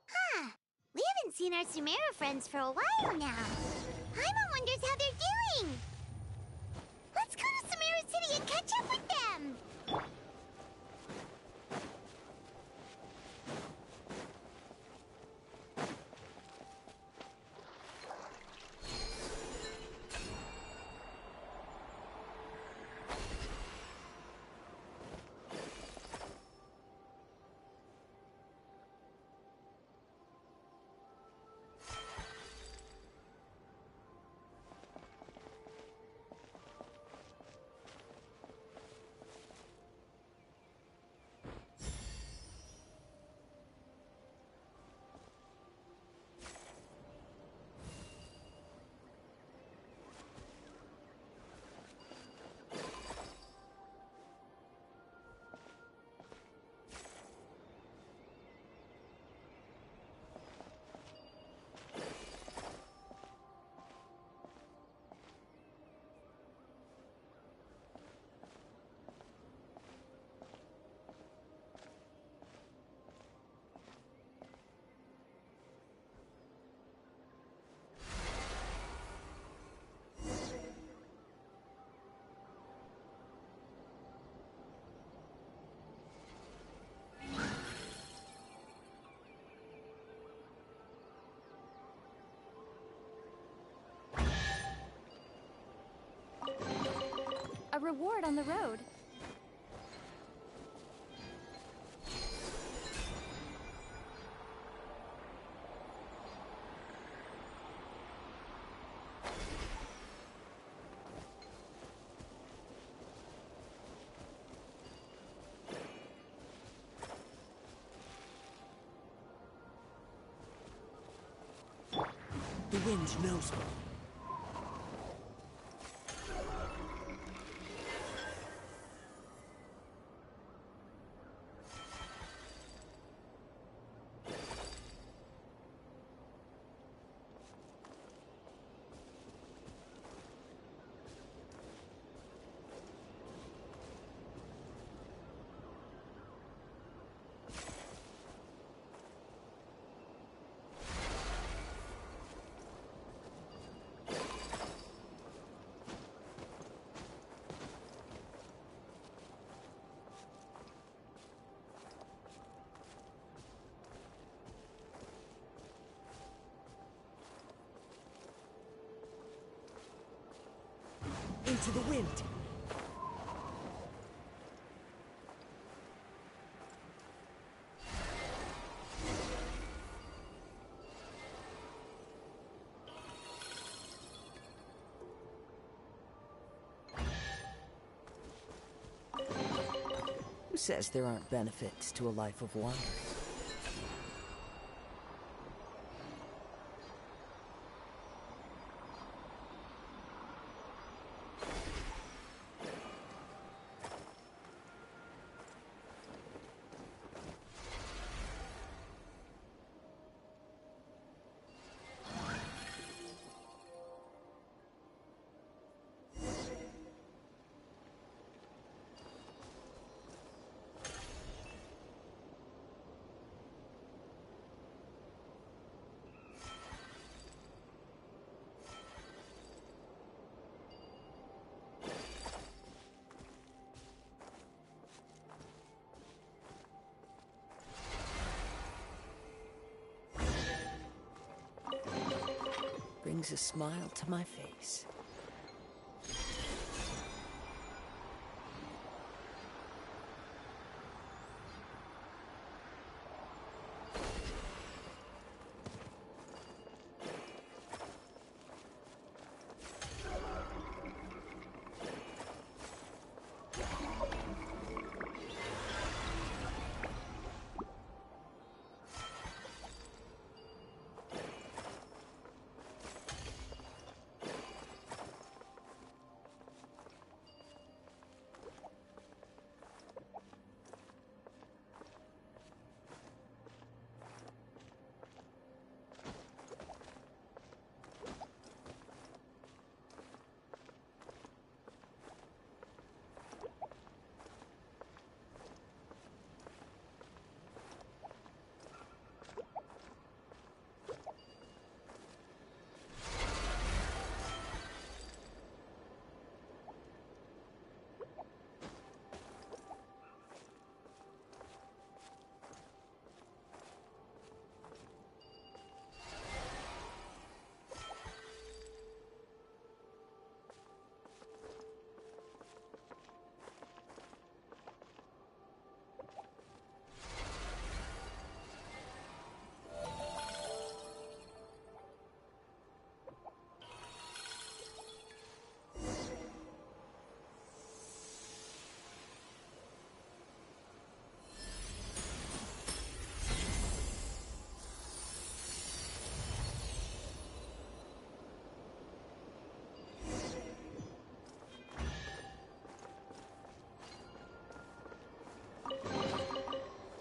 Huh. We haven't seen our Sumeru friends for a while now. Paimon wonders how they're doing. Let's go to Sumeru City and catch up with them. A reward on the road. The wind knows me. Into the wind. Who says there aren't benefits to a life of wandering? Brings a smile to my face.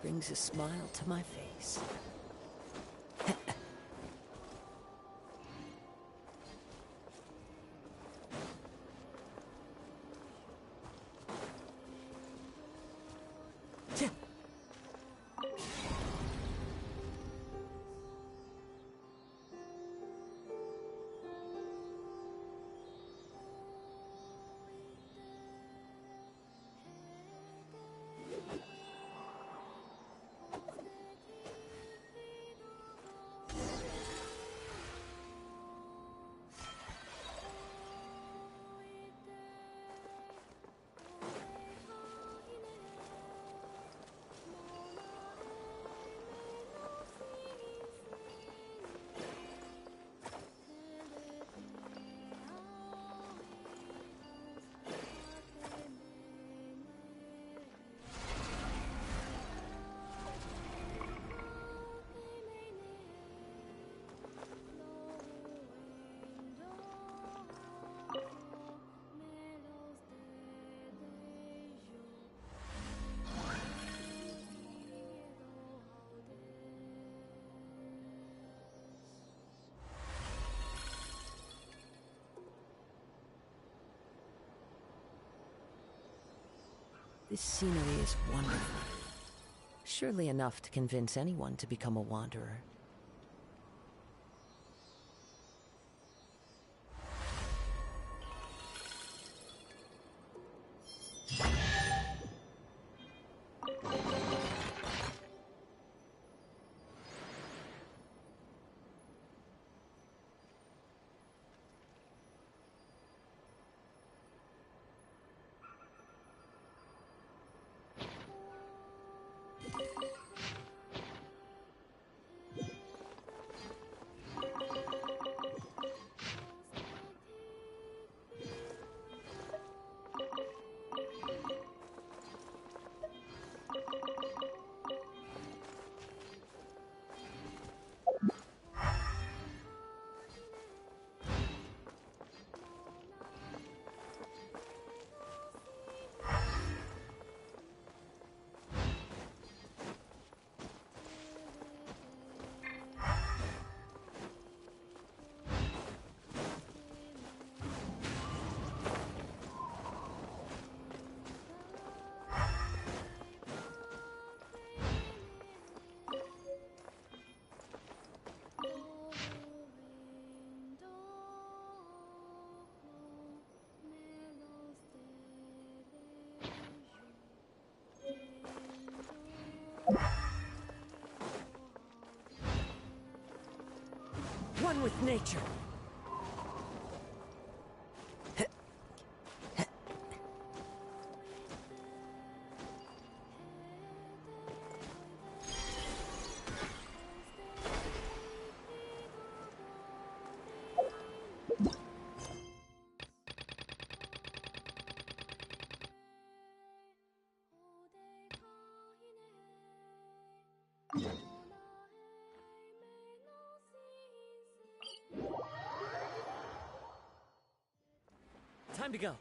brings a smile to my face. This scenery is wonderful. Surely enough to convince anyone to become a wanderer. One with nature. Time to go.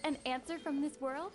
An answer from this world?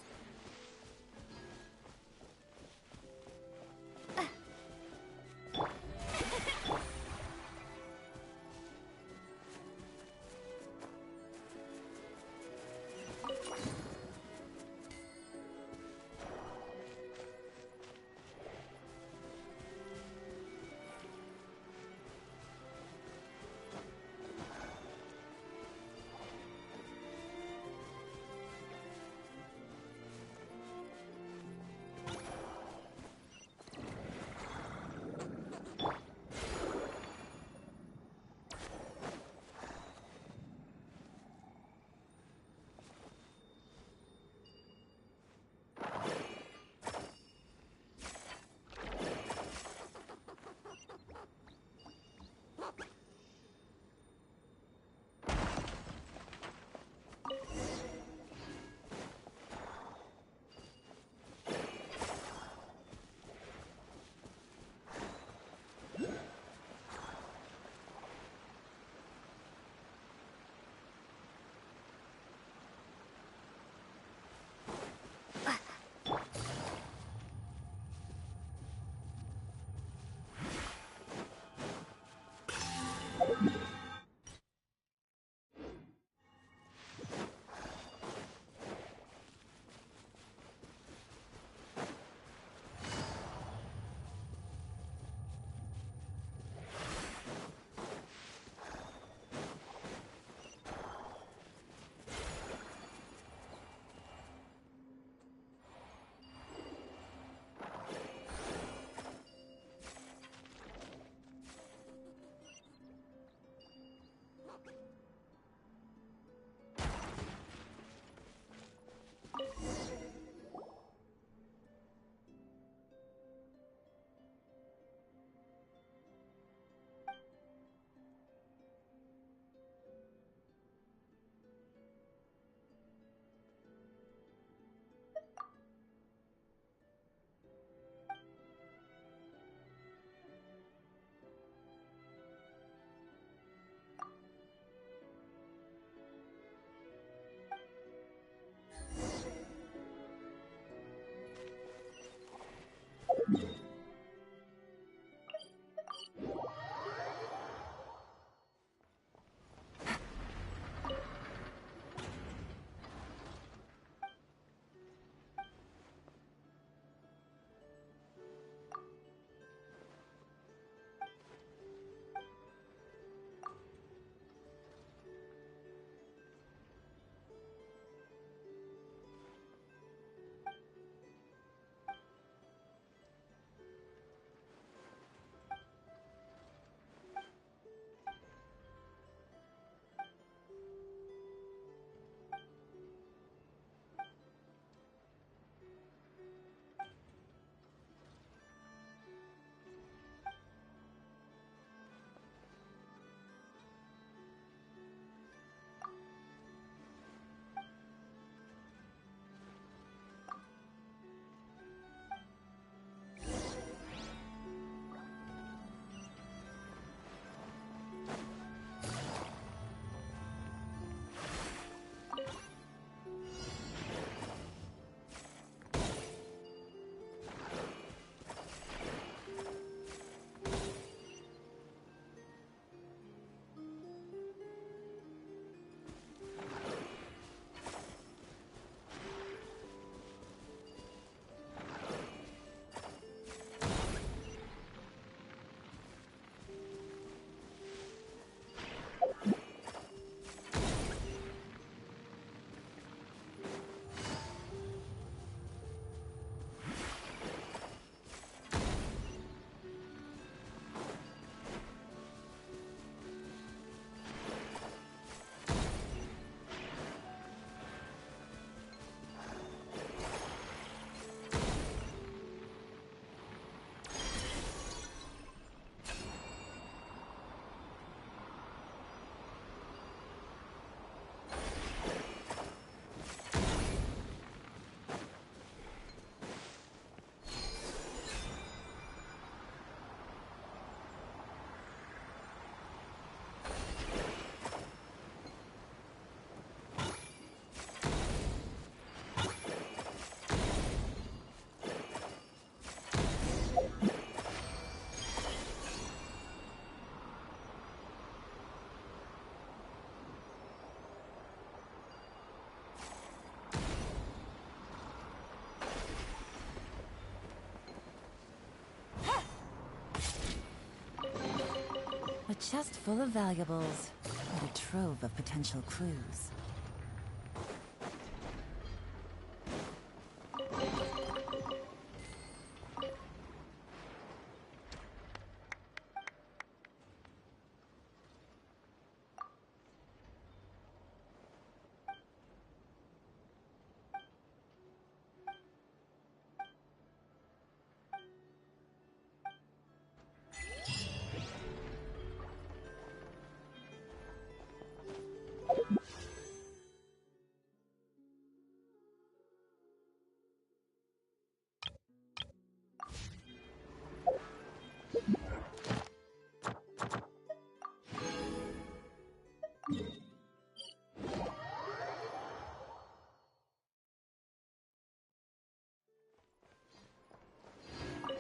chest full of valuables, and a trove of potential clues.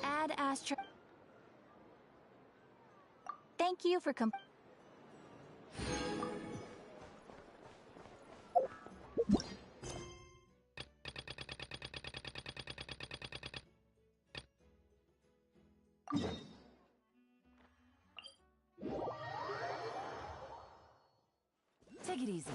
Add Astro. Thank you for Take it easy.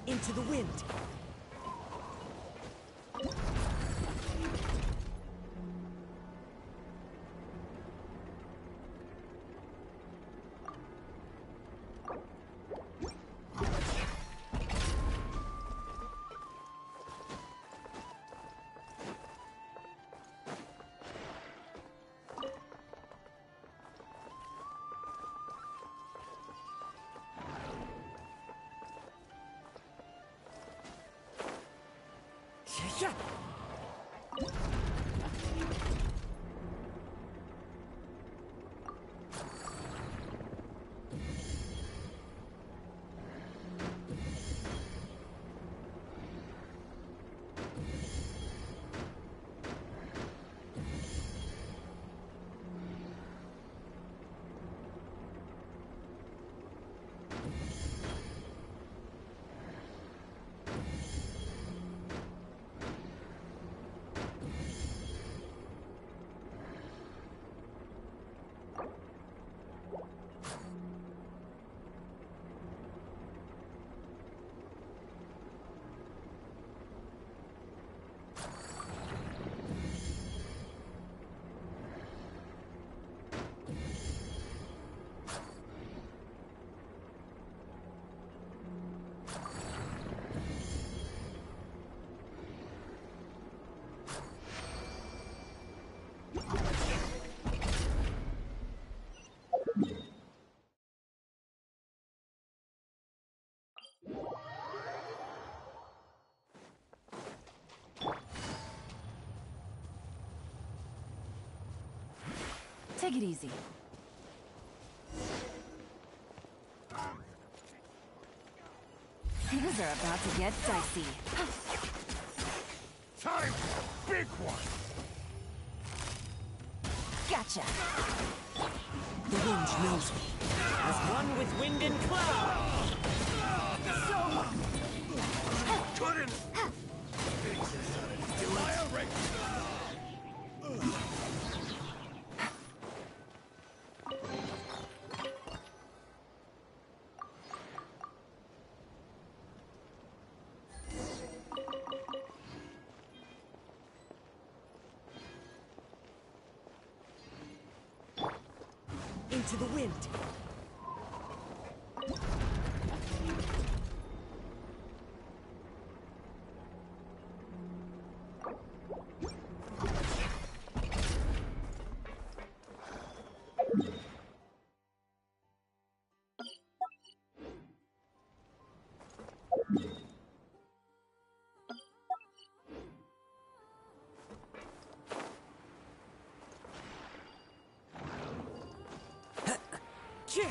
Into the wind. Take it easy. Things are about to get dicey. Time for a big one! Gotcha! The wind knows me. As one with wind and cloud! Couldn't! Fix this out of do it. Into the wind! Cheer!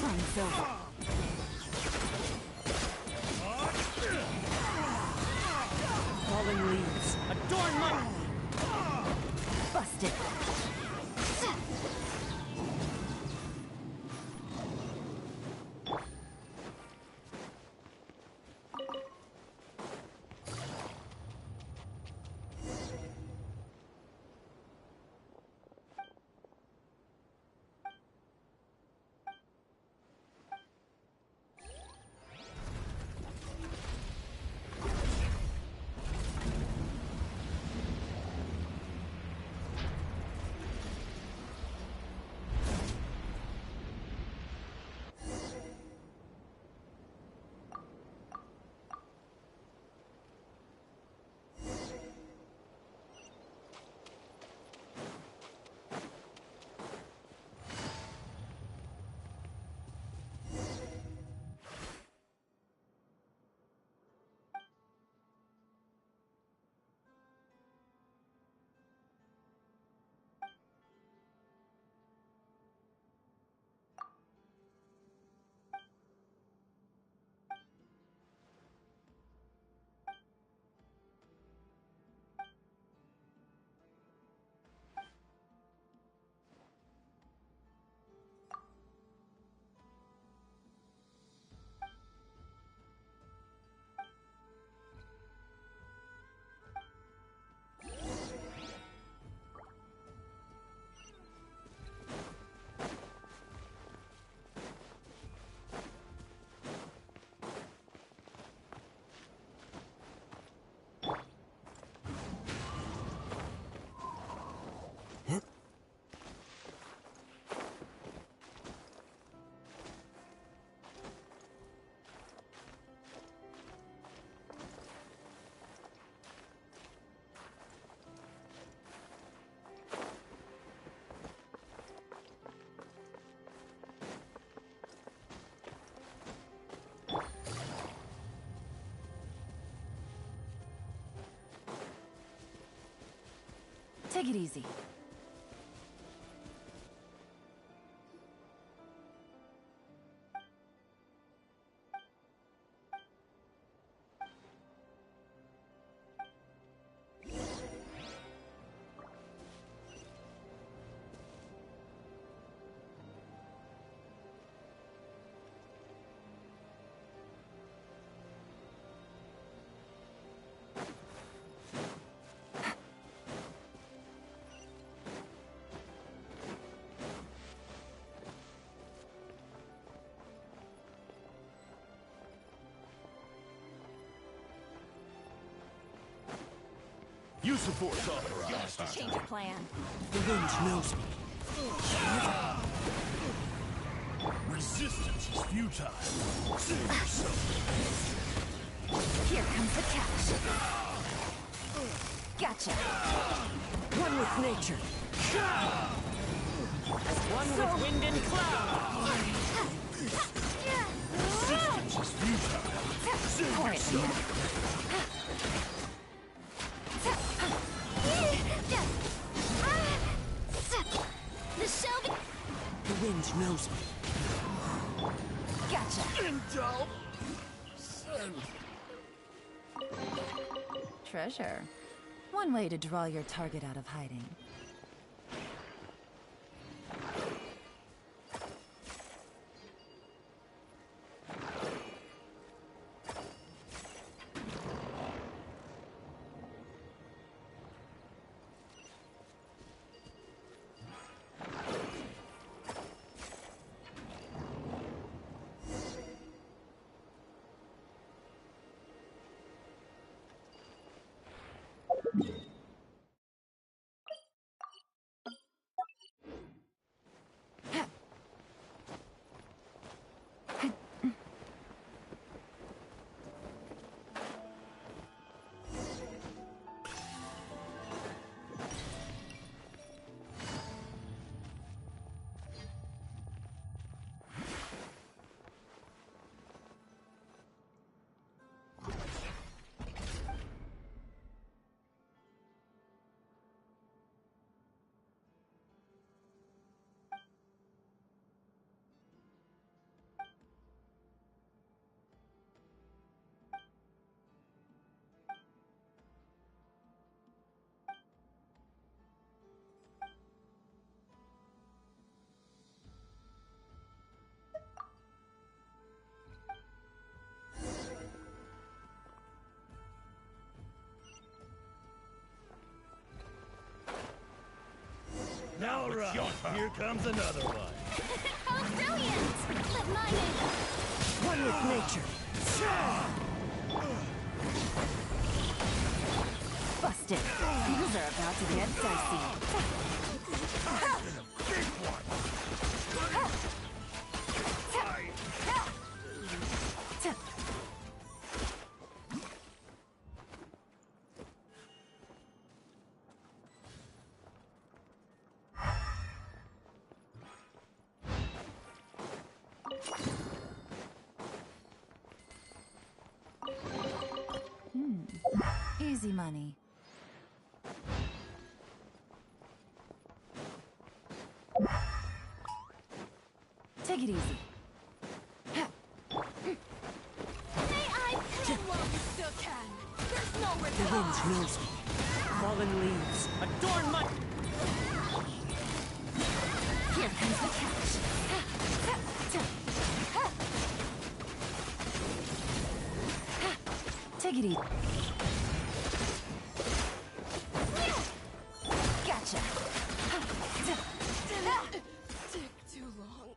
Mine's over. Falling leaves. Adorn my... Busted. Take it easy. Use the force authorized. Change of plan. The wind knows me. Resistance is futile. Save yourself. Here comes the catch. Gotcha. One with nature. One with wind and cloud. Resistance is futile. Save yourself. The shell. The wind knows me. Gotcha. Indulge. Send. Treasure. One way to draw your target out of hiding. All right, here comes another one. How brilliant! Let mine in. One with nature. Busted. Things are about to get dicey. Big one. Easy money. Take it easy. May I plan while you still can. There's nowhere The to wind hide. knows me. Fallen leaves. Adorn my... Here comes the catch. Take it easy. Gotcha. Take too long.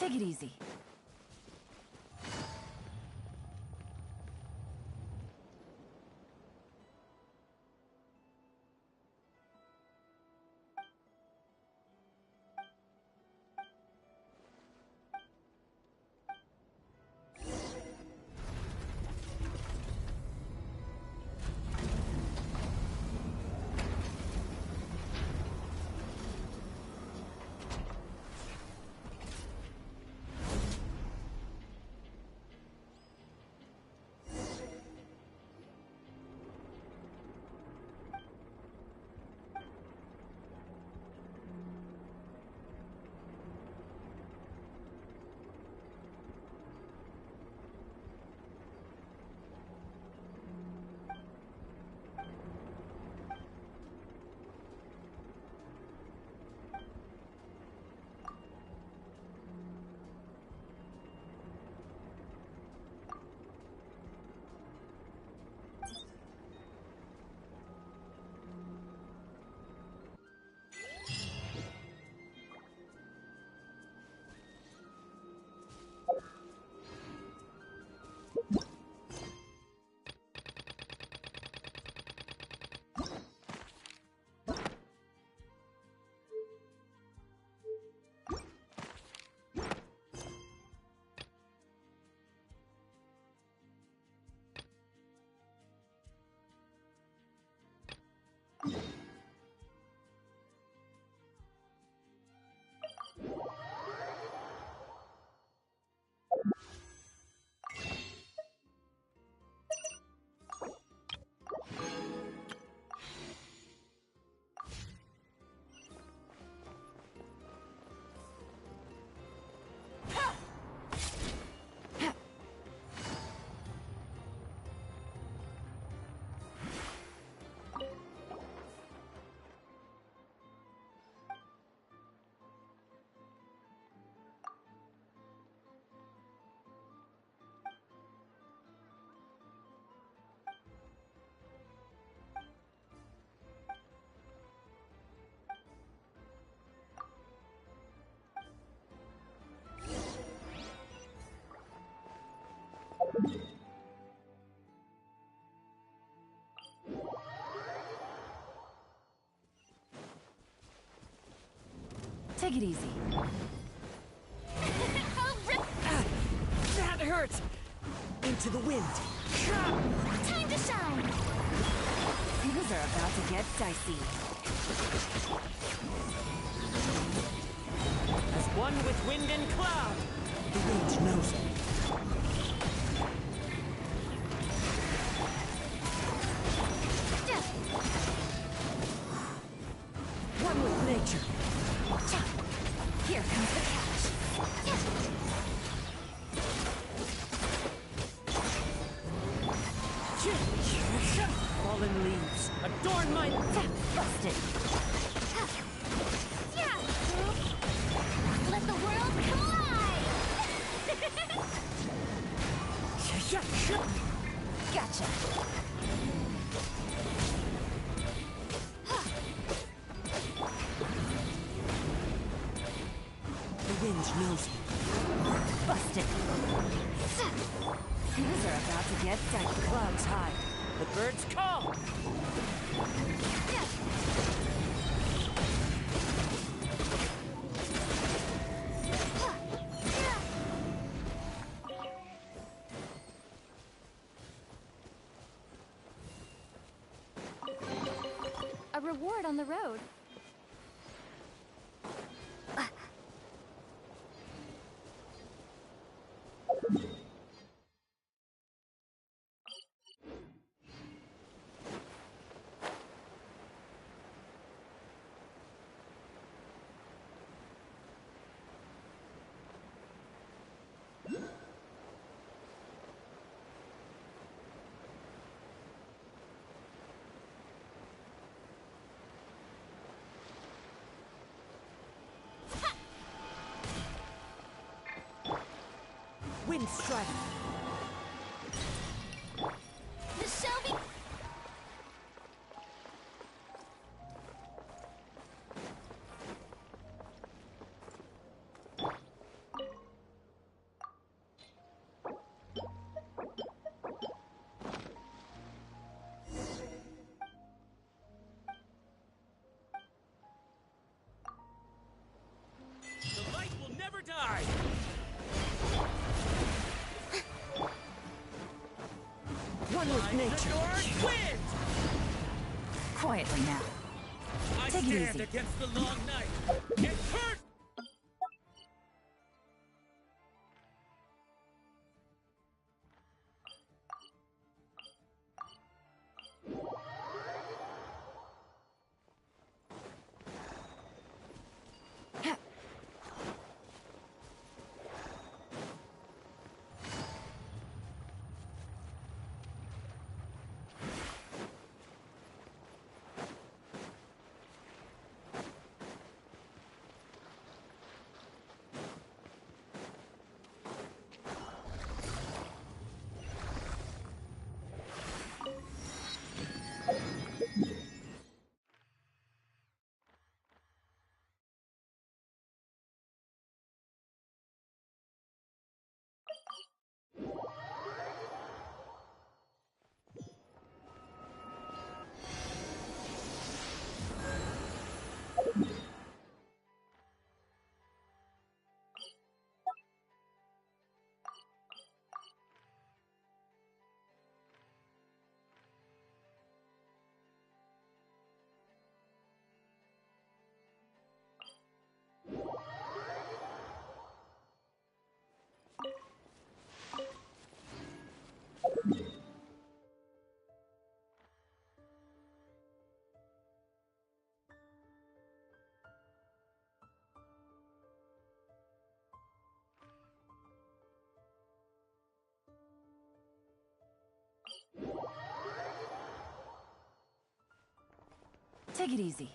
Take it easy. Take it easy. That hurt! Into the wind. Time to shine! Things are about to get dicey. As one with wind and cloud. The wind knows it. One with nature. Here comes the catch. Fallen leaves adorn my... Busted. Let the world collide! Gotcha. The wind knows it. Busted. Things are about to get dicey. Clouds high. The birds call. A reward on the road. Wind strike. The Shelby... North wins! Quietly now. I Take it stand easy. against the long night. Get hurt! Take it easy.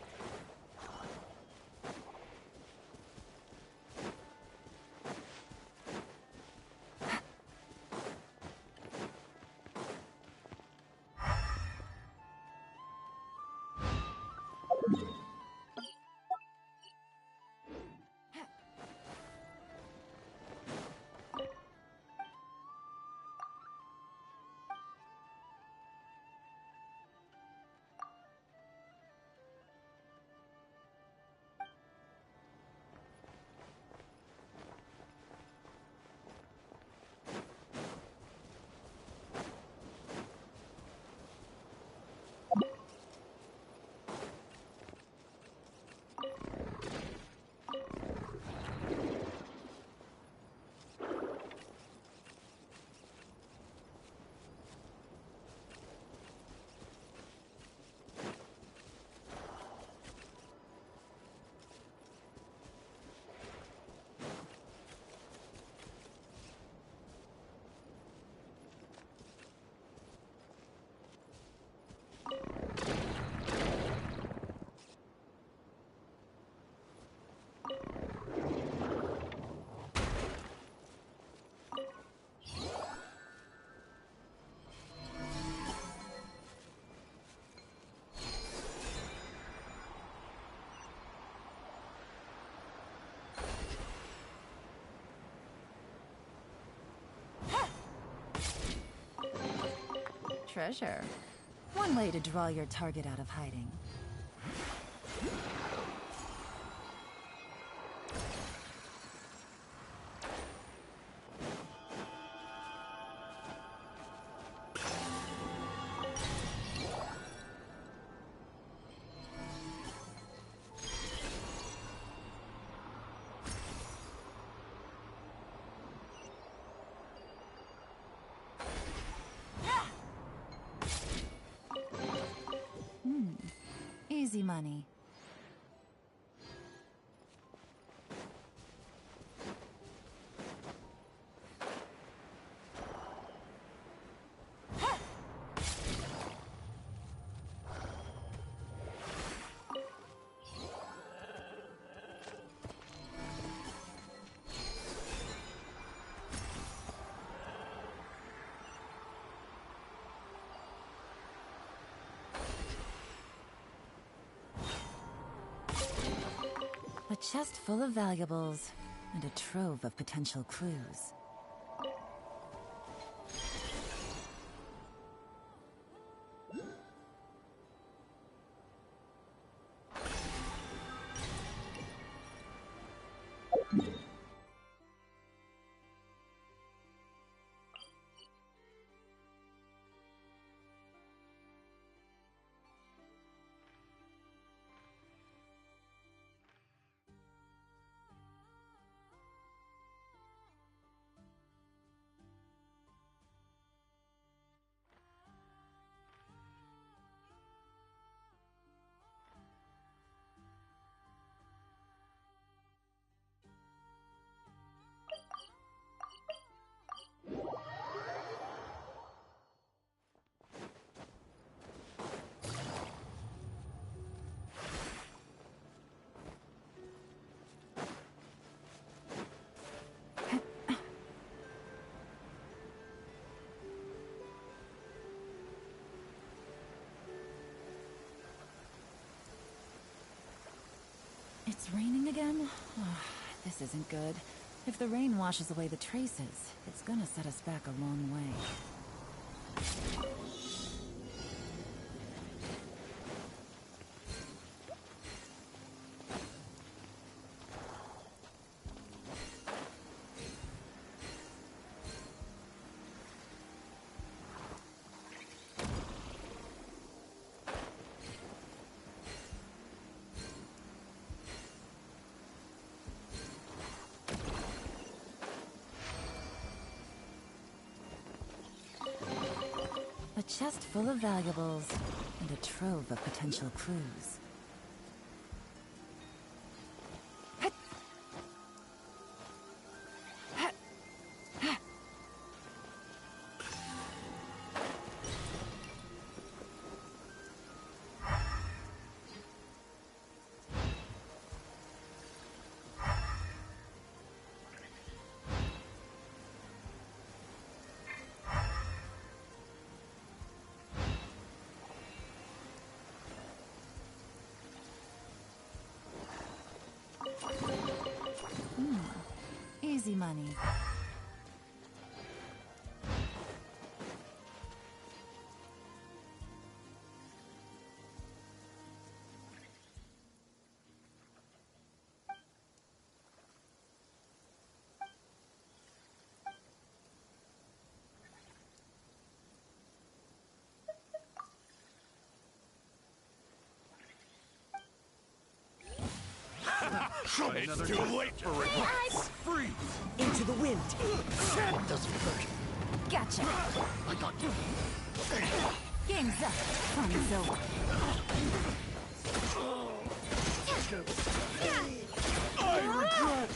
Treasure. One way to draw your target out of hiding. Easy money. A chest full of valuables, and a trove of potential clues. It's raining again? Oh, this isn't good. If the rain washes away the traces, it's gonna set us back a long way. A chest full of valuables, and a trove of potential clues. Easy money. It's too late for it. Freeze! Into the wind! That doesn't hurt. Gotcha! I got you. Game's up. Fun's over. I regret.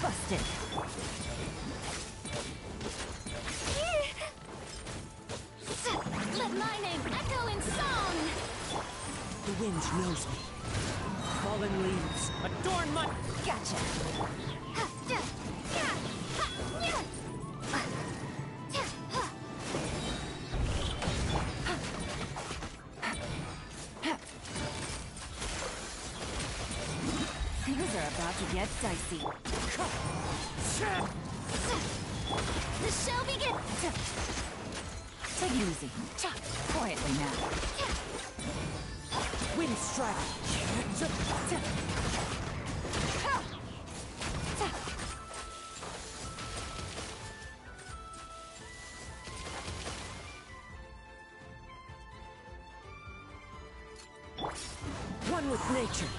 Busted. Let my name echo in song! The wind knows me. Fallen leaves adorn my... Gotcha. Things are about to get dicey. The show begins! Take it easy. Quietly now. Wind strike. One with nature.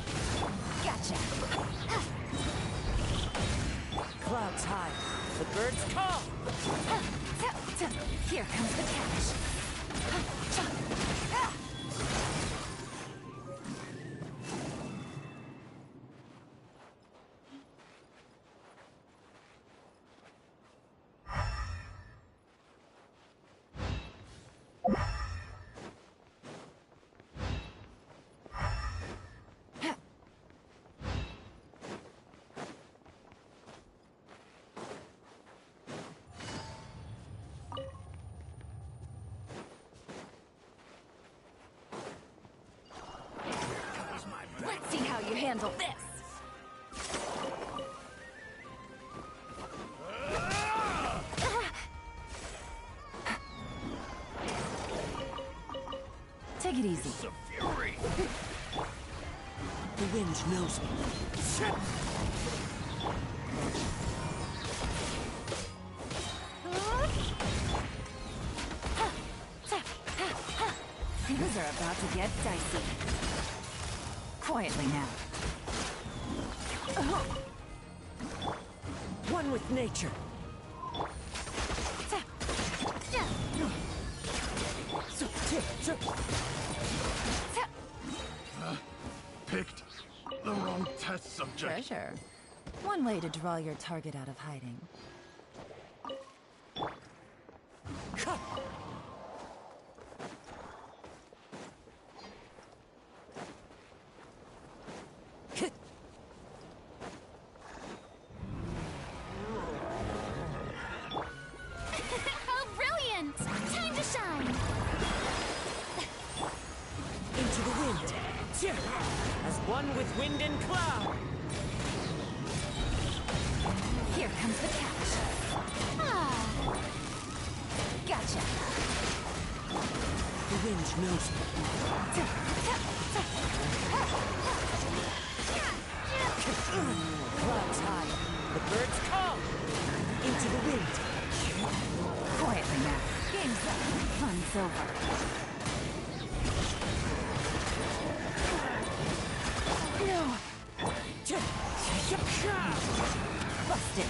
Gotcha. Clouds high. The birds call. Here comes the catch. Let's see how you handle this. Take it easy. The fury. The wind knows me. Shit! Things are about to get dicey. Quietly now. One with nature. Picked the wrong test subject. Treasure. One way to draw your target out of hiding. Oh, brilliant! Time to shine! Into the wind. As one with wind and cloud. Here comes the catch. Ah, Gotcha. The wind knows me. Clouds high. The birds call. Into the wind. Quietly now. Game's up. Fun's over. Busted.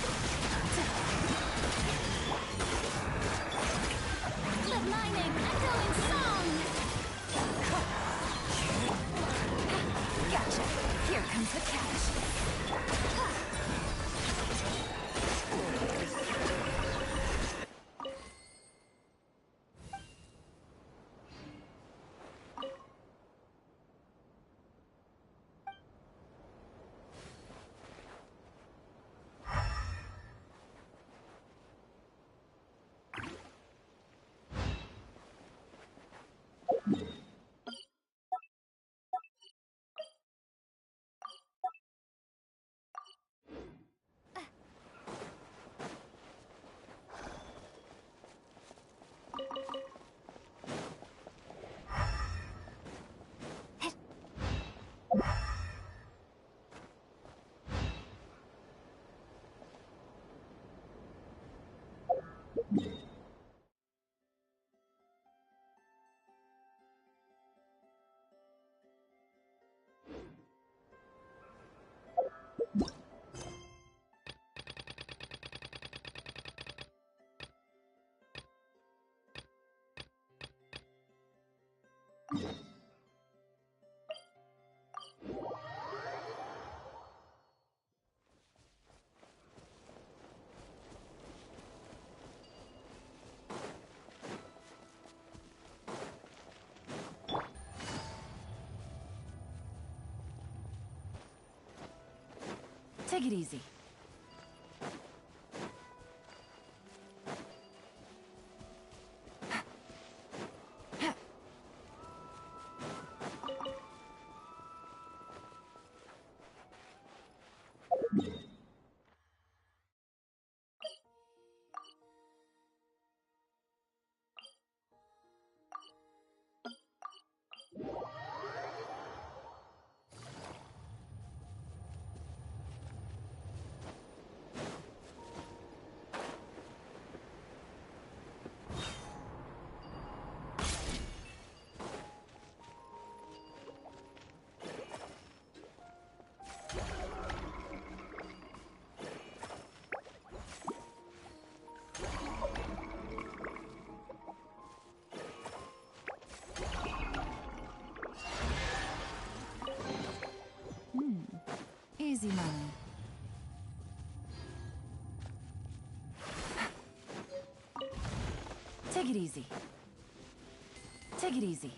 quit mining and go in song! Gotcha. Here comes the catch. Take it easy. Easy money. Take it easy. Take it easy.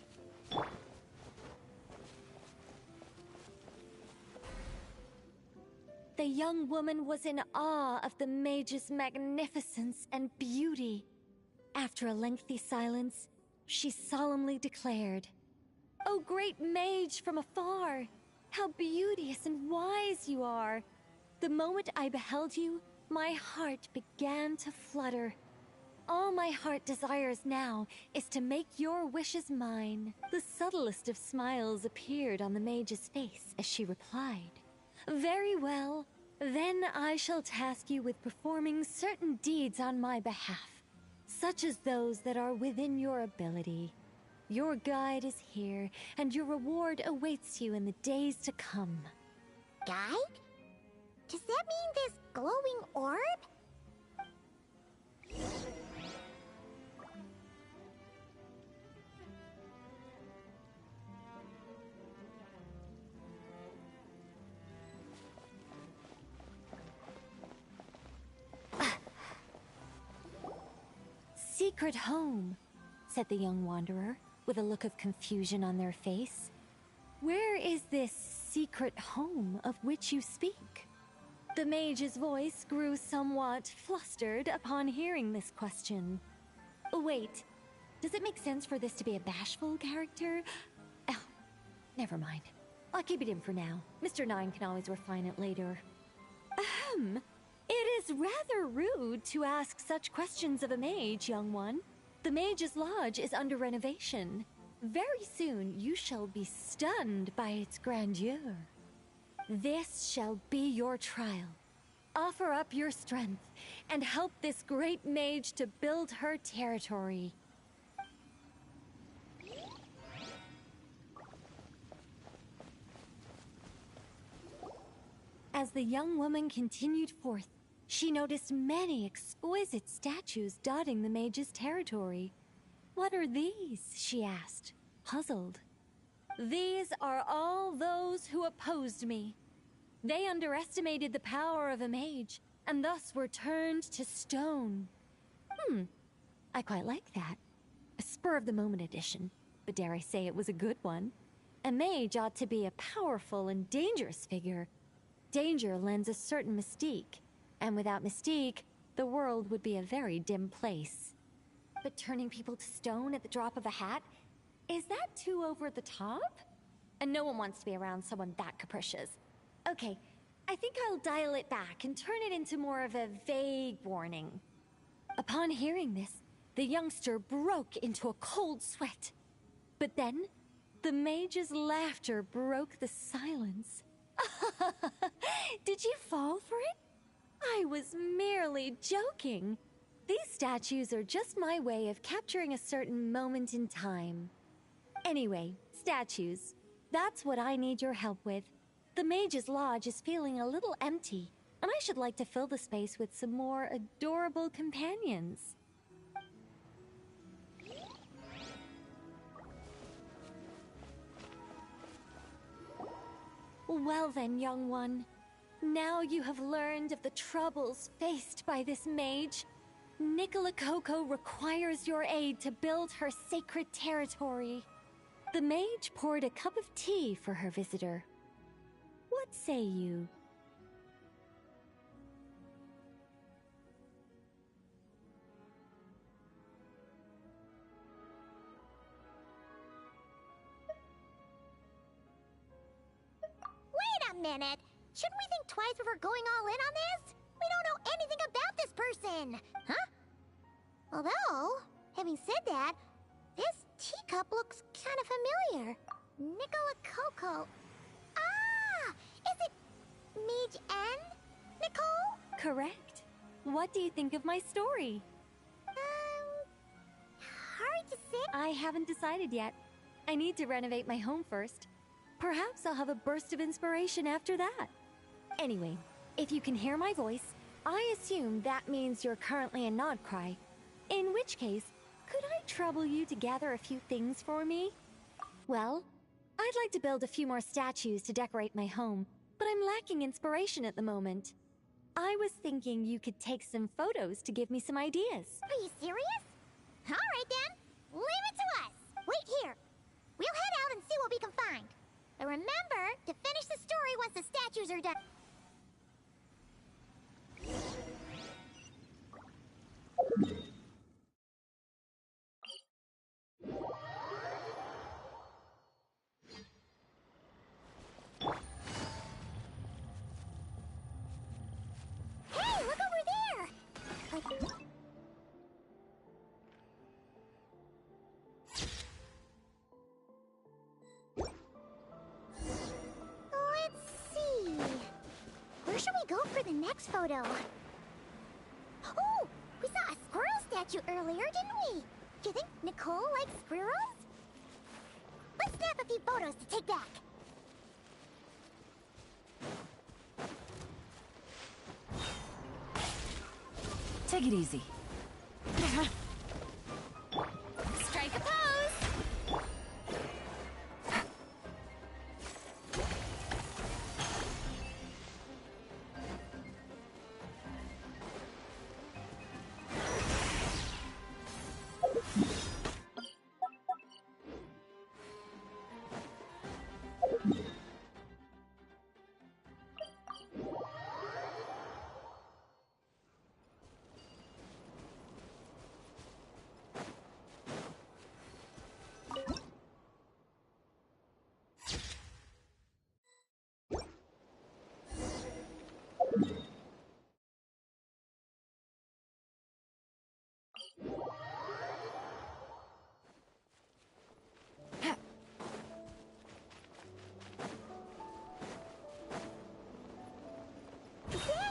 The young woman was in awe of the mage's magnificence and beauty. After a lengthy silence, she solemnly declared, "O great mage from afar, how beauteous and wise you are! The moment I beheld you, my heart began to flutter. all my heart desires now is to make your wishes mine. The subtlest of smiles appeared on the mage's face as she replied. Very well. Then I shall task you with performing certain deeds on my behalf, such as those that are within your ability. Your guide is here, and your reward awaits you in the days to come. Guide? Does that mean this glowing orb? Secret home, said the young wanderer, with a look of confusion on their face. Where is this secret home of which you speak? The mage's voice grew somewhat flustered upon hearing this question. Wait, does it make sense for this to be a bashful character? Oh, never mind. I'll keep it in for now. Mr. Nine can always refine it later. Ahem. It is rather rude to ask such questions of a mage, young one. The Mage's Lodge is under renovation. Very soon you shall be stunned by its grandeur. This shall be your trial. Offer up your strength and help this great mage to build her territory. As the young woman continued forth, she noticed many exquisite statues dotting the mage's territory. What are these? She asked, puzzled. These are all those who opposed me. They underestimated the power of a mage, and thus were turned to stone. I quite like that. A spur-of-the-moment addition, but dare I say it was a good one. A mage ought to be a powerful and dangerous figure. Danger lends a certain mystique, and without mystique, the world would be a very dim place. But turning people to stone at the drop of a hat? Is that too over the top? And no one wants to be around someone that capricious. Okay, I think I'll dial it back and turn it into more of a vague warning. Upon hearing this, the youngster broke into a cold sweat. But then, the mage's laughter broke the silence. Did you fall for it? I was merely joking. These statues are just my way of capturing a certain moment in time. Anyway, statues. That's what I need your help with. The Mage's Lodge is feeling a little empty, and I should like to fill the space with some more adorable companions. Well then, young one. Now you have learned of the troubles faced by this mage. Nicola Coco requires your aid to build her sacred territory. The mage poured a cup of tea for her visitor. What say you? Wait a minute! Shouldn't we think twice before going all in on this? We don't know anything about this person! Huh? Although, having said that, this teacup looks kind of familiar. Nicola Coco. Ah! Is it Mage N? Nicole? Correct. What do you think of my story? Hard to say. I haven't decided yet. I need to renovate my home first. Perhaps I'll have a burst of inspiration after that. Anyway, if you can hear my voice, I assume that means you're currently in Nodcry. In which case, could I trouble you to gather a few things for me? Well, I'd like to build a few more statues to decorate my home, but I'm lacking inspiration at the moment. I was thinking you could take some photos to give me some ideas. Are you serious? All right then, leave it to us. Wait here. We'll head out and see what we can find. But remember to finish the story once the statues are done. Hey, look over there! Where should we go for the next photo? Oh! We saw a squirrel statue earlier, didn't we? Do you think Nicole likes squirrels? Let's snap a few photos to take back. Take it easy. Strike a pose! Is that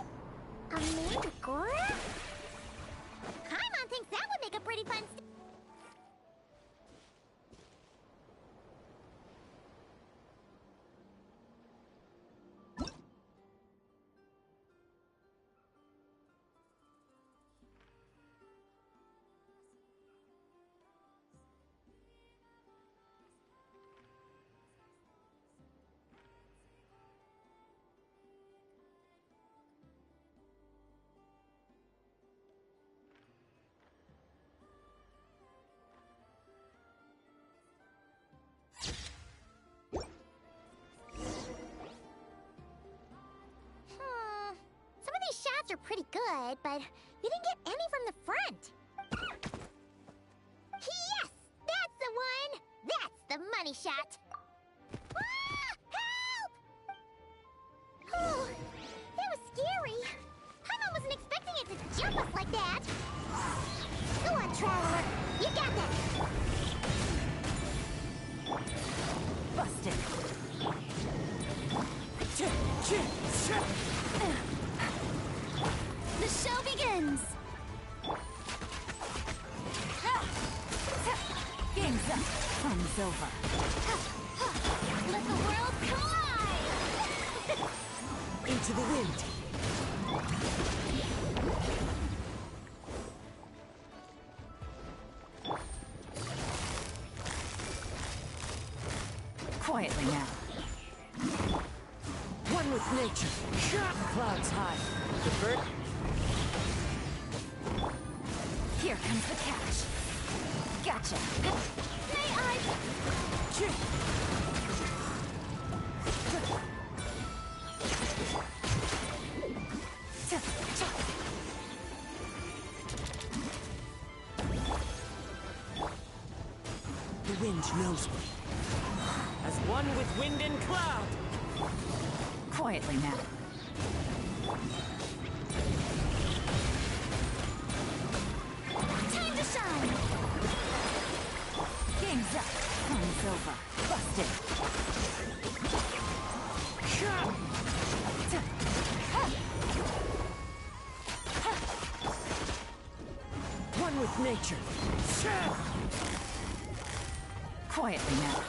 a Mandragora? Paimon thinks that would make a pretty fun Some of these shots are pretty good, but we didn't get any from the front. Yes! That's the one! That's the money shot! Ah! Help! Oh, that was scary. Paimon wasn't expecting it to jump us like that. Go on, Traveler. You got this. Busted. The show begins! Game's up. Fun's over. Let the world collide! Into the wind. Quietly now. One with nature. Clouds high. The bird. Here comes the catch. Gotcha. May I... The wind knows me. As one with wind and cloud. Quietly now. Time to shine! Game's up. Fun's over. Busted. One with nature. Quietly now.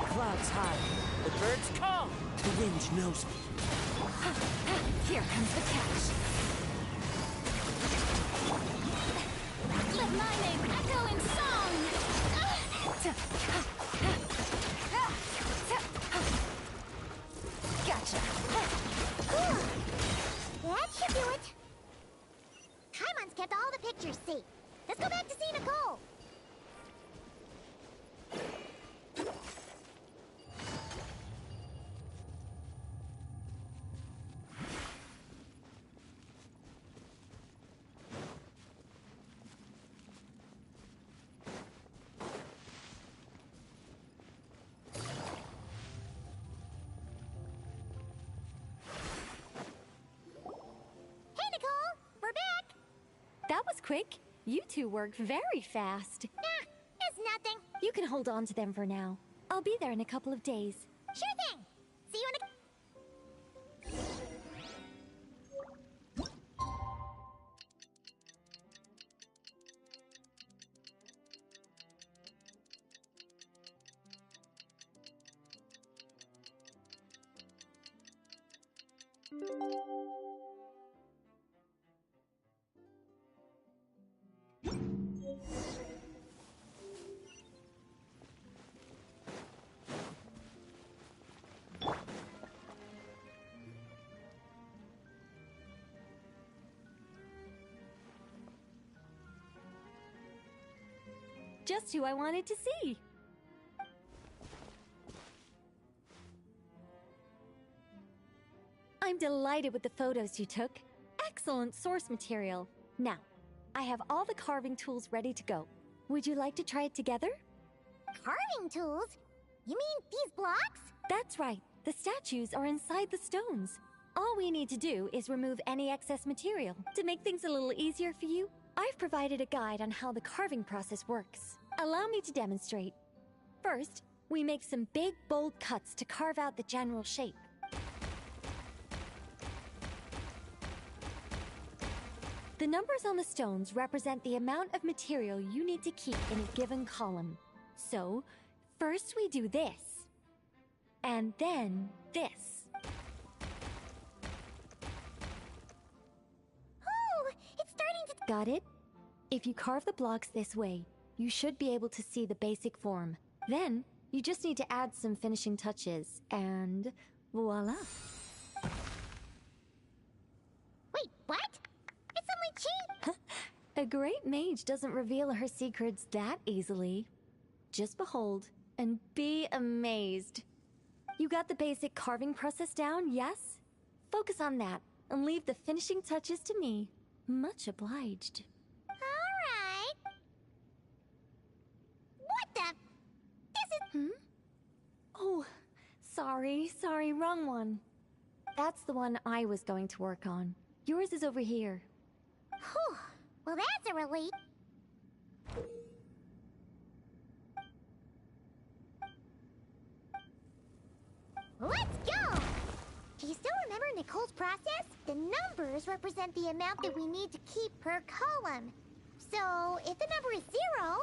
Clouds high. The birds call. The wind knows me. Here comes the catch. Let my name echo in song! Gotcha. That should do it. Paimon's kept all the pictures safe. Let's go back to see Nicole. Hey, Nicole! We're back! That was quick. You two worked very fast. Nah, it's nothing. You can hold on to them for now. I'll be there in a couple of days. Sure thing. See you in a... Just who I wanted to see. I'm delighted with the photos you took. Excellent source material. Now, I have all the carving tools ready to go. Would you like to try it together? Carving tools? You mean these blocks? That's right. The statues are inside the stones. All we need to do is remove any excess material. To make things a little easier for you, I've provided a guide on how the carving process works. Allow me to demonstrate. First, we make some big, bold cuts to carve out the general shape. The numbers on the stones represent the amount of material you need to keep in a given column. So, first we do this, and then this. Oh, it's starting to... Got it? If you carve the blocks this way, you should be able to see the basic form. Then, you just need to add some finishing touches, and voila. Wait, what? It's only cheap! A great mage doesn't reveal her secrets that easily. Just behold, and be amazed. You got the basic carving process down, yes? Focus on that, and leave the finishing touches to me. Much obliged. Alright. What the... This is... Oh, sorry, wrong one. That's the one I was going to work on. Yours is over here. Whew. Well, that's a relief. Let's go! Do you still remember Nicole's process? The numbers represent the amount that we need to keep per column. So, if the number is 0,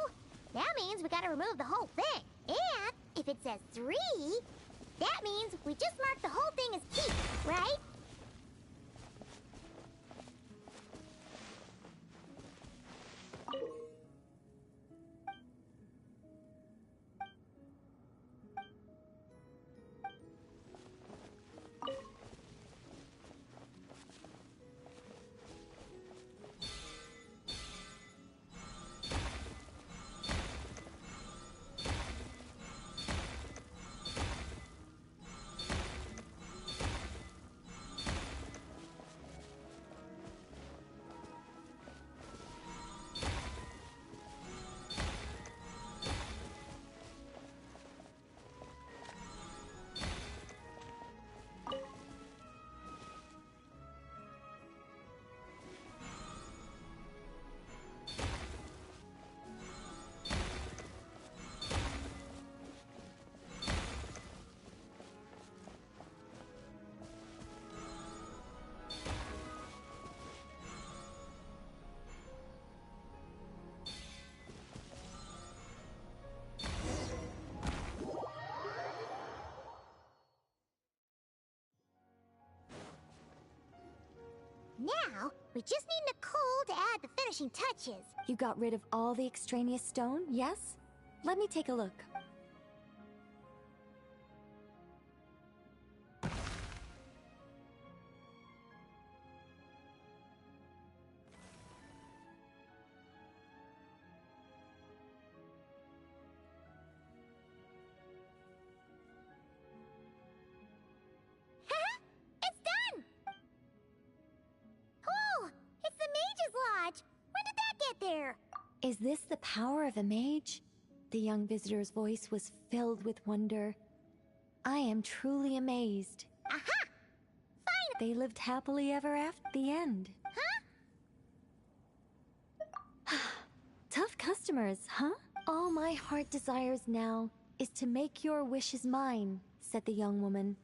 that means we gotta remove the whole thing. And if it says 3, that means we just mark the whole thing as keep, right? Now, we just need Nicole to add the finishing touches. You got rid of all the extraneous stone, yes? Let me take a look. It's done! Oh, it's the Mage's Lodge! When did that get there? Is this the power of a mage? The young visitor's voice was filled with wonder. I am truly amazed. Aha! Fine! They lived happily ever after the end. Huh? Tough customers, huh? All my heart desires now is to make your wishes mine, said the young woman.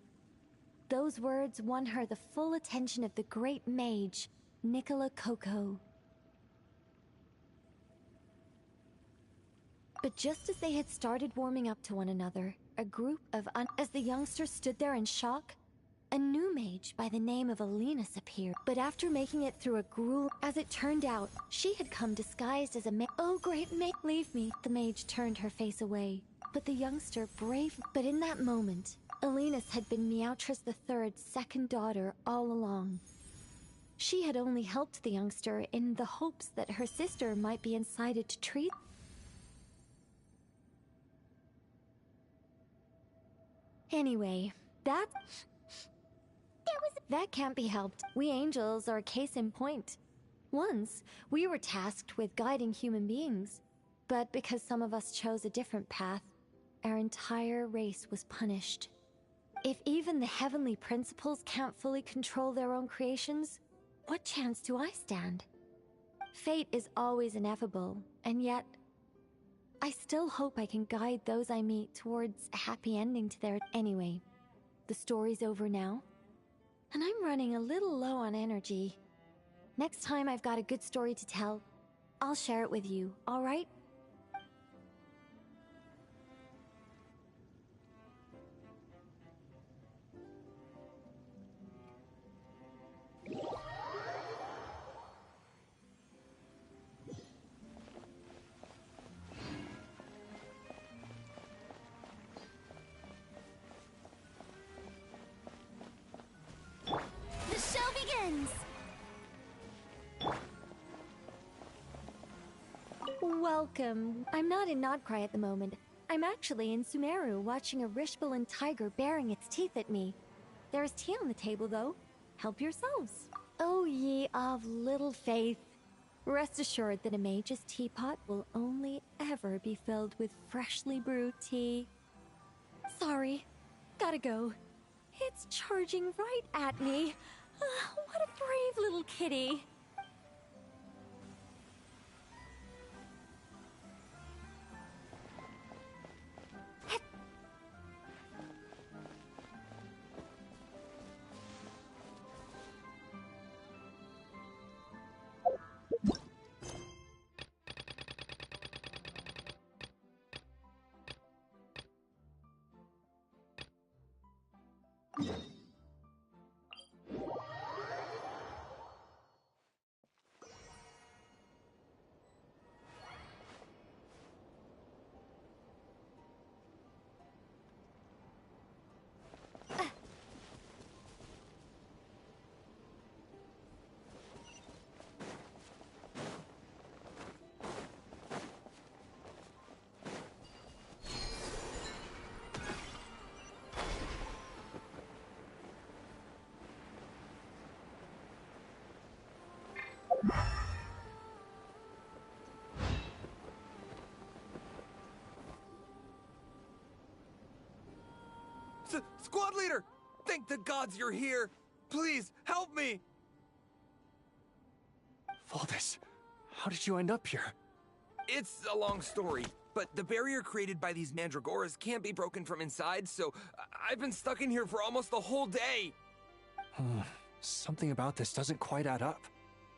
Those words won her the full attention of the great mage, Nicola Coco. But just as they had started warming up to one another, a group of as the youngster stood there in shock, A new mage by the name of Alenus appeared, but after making it through a as it turned out, she had come disguised as a Oh, great mage, leave me. The mage turned her face away, but the youngster But in that moment, Alenus had been Meowtress III's second daughter all along. She had only helped the youngster in the hopes that her sister might be incited to treat. Anyway, that can't be helped. We angels are a case in point. Once, we were tasked with guiding human beings, but because some of us chose a different path, our entire race was punished. If even the heavenly principles can't fully control their own creations, what chance do I stand? Fate is always ineffable, and yet, I still hope I can guide those I meet towards a happy ending to their... Anyway, the story's over now, and I'm running a little low on energy. Next time I've got a good story to tell, I'll share it with you, alright? The show begins! Welcome. I'm not in Nodcry at the moment. I'm actually in Sumeru watching a Rishbalin tiger baring its teeth at me. There's tea on the table, though. Help yourselves. O ye of little faith. Rest assured that a mage's teapot will only ever be filled with freshly brewed tea. Sorry. Gotta go. It's charging right at me. What a brave little kitty. Squad leader! Thank the gods you're here! Please, help me! Valdis, how did you end up here? It's a long story, but the barrier created by these mandragoras can't be broken from inside, so I've been stuck in here for almost the whole day! Something about this doesn't quite add up.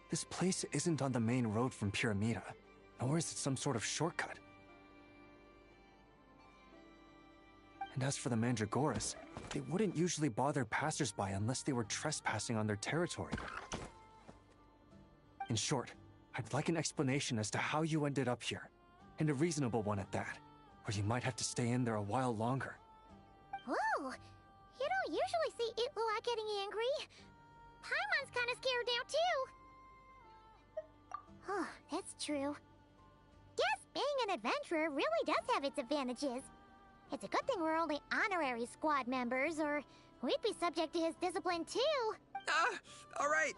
This place isn't on the main road from Pyramida, nor is it some sort of shortcut. And as for the mandragoras, they wouldn't usually bother passersby unless they were trespassing on their territory. In short, I'd like an explanation as to how you ended up here, and a reasonable one at that, or you might have to stay in there a while longer. Whoa! You don't usually see Itlua getting angry. Paimon's kind of scared now, too. Oh, that's true. Guess being an adventurer really does have its advantages. It's a good thing we're only honorary squad members, or we'd be subject to his discipline, too. Alright.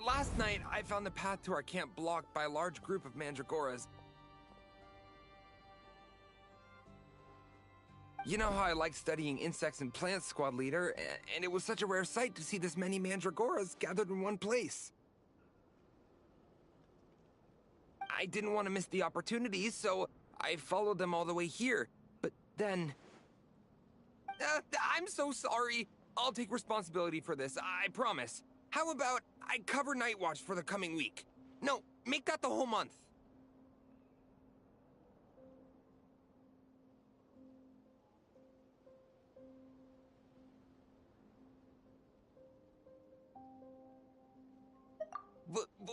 Last night, I found the path to our camp blocked by a large group of mandragoras. You know how I like studying insects and plants, squad leader, and it was such a rare sight to see this many mandragoras gathered in one place. I didn't want to miss the opportunity, so I followed them all the way here. But then... I'm so sorry. I'll take responsibility for this, I promise. How about I cover Night Watch for the coming week? No, make that the whole month.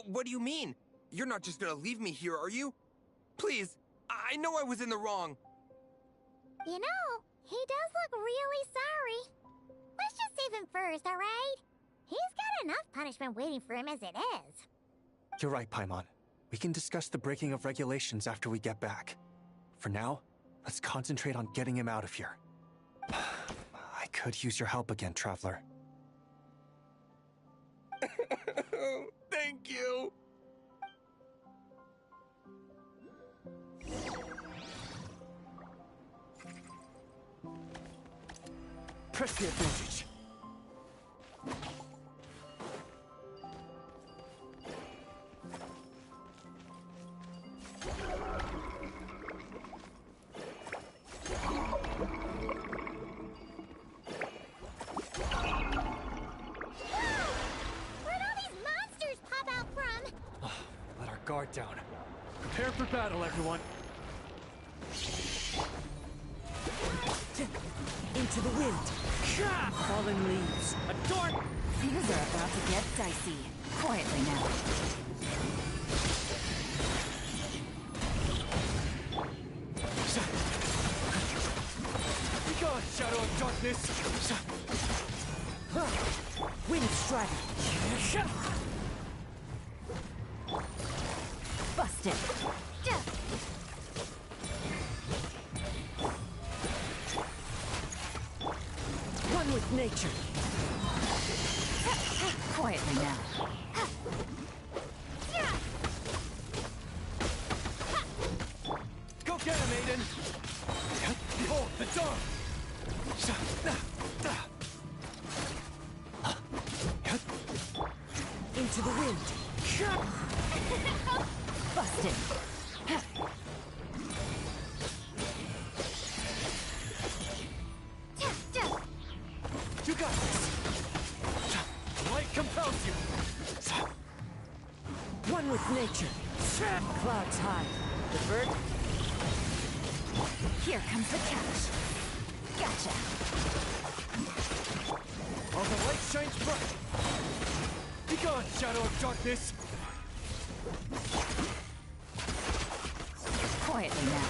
What do you mean? You're not just gonna leave me here, are you? Please, I know I was in the wrong. You know, he does look really sorry. Let's just save him first, alright? He's got enough punishment waiting for him as it is. You're right, Paimon. We can discuss the breaking of regulations after we get back. For now, let's concentrate on getting him out of here. I could use your help again, Traveler. Thank you. Press the advantage. Where'd all these monsters pop out from? Let our guard down. Prepare for battle, everyone. Into the wind. Fallen leaves. Adorn! Things are about to get dicey. Quietly now. Be gone, Shadow of Darkness! Wind strider. Busted! One with nature. Quietly now. Go get him, Aiden! Behold, the dawn! Into the wind. Busted! You got this! Light compels you! One with nature. Clouds high. The bird. Here comes the catch. Gotcha! While the light shines bright! Be gone, Shadow of Darkness! Quietly now.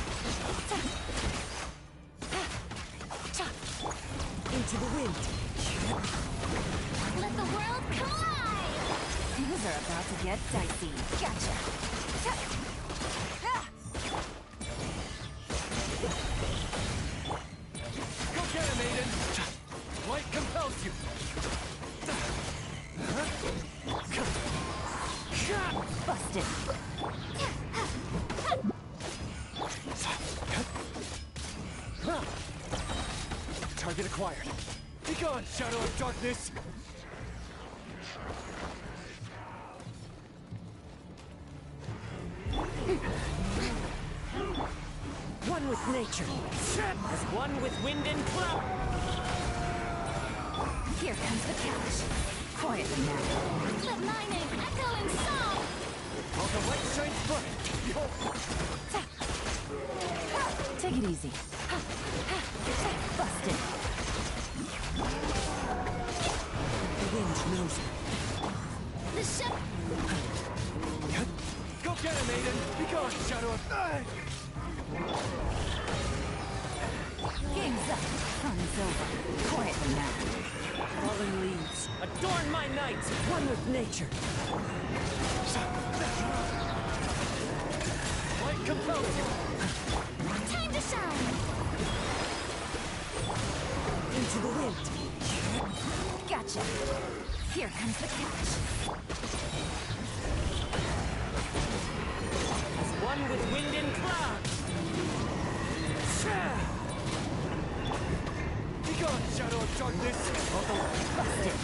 Into the wind. Let the world collide! Things are about to get dicey. Gotcha! Go get him, Aiden! Light compels you! Busted! Target acquired. Be gone, Shadow of Darkness! One with nature. As one with wind and cloud. Here comes the catch. Quietly now. Let my name echo in song! While the light shines bright, behold! Take it easy. Busted. The wind knows it. The ship... Go get him, Aiden! Be gone, Shadow of... Game's up. Fun's over. Quietly now. Fallen leaves. Adorn my night. One with nature. Light compels you! Time to shine! Into the wind. Gotcha. Here comes the catch. As one with wind and cloud. Be gone, Shadow of Darkness! Busted.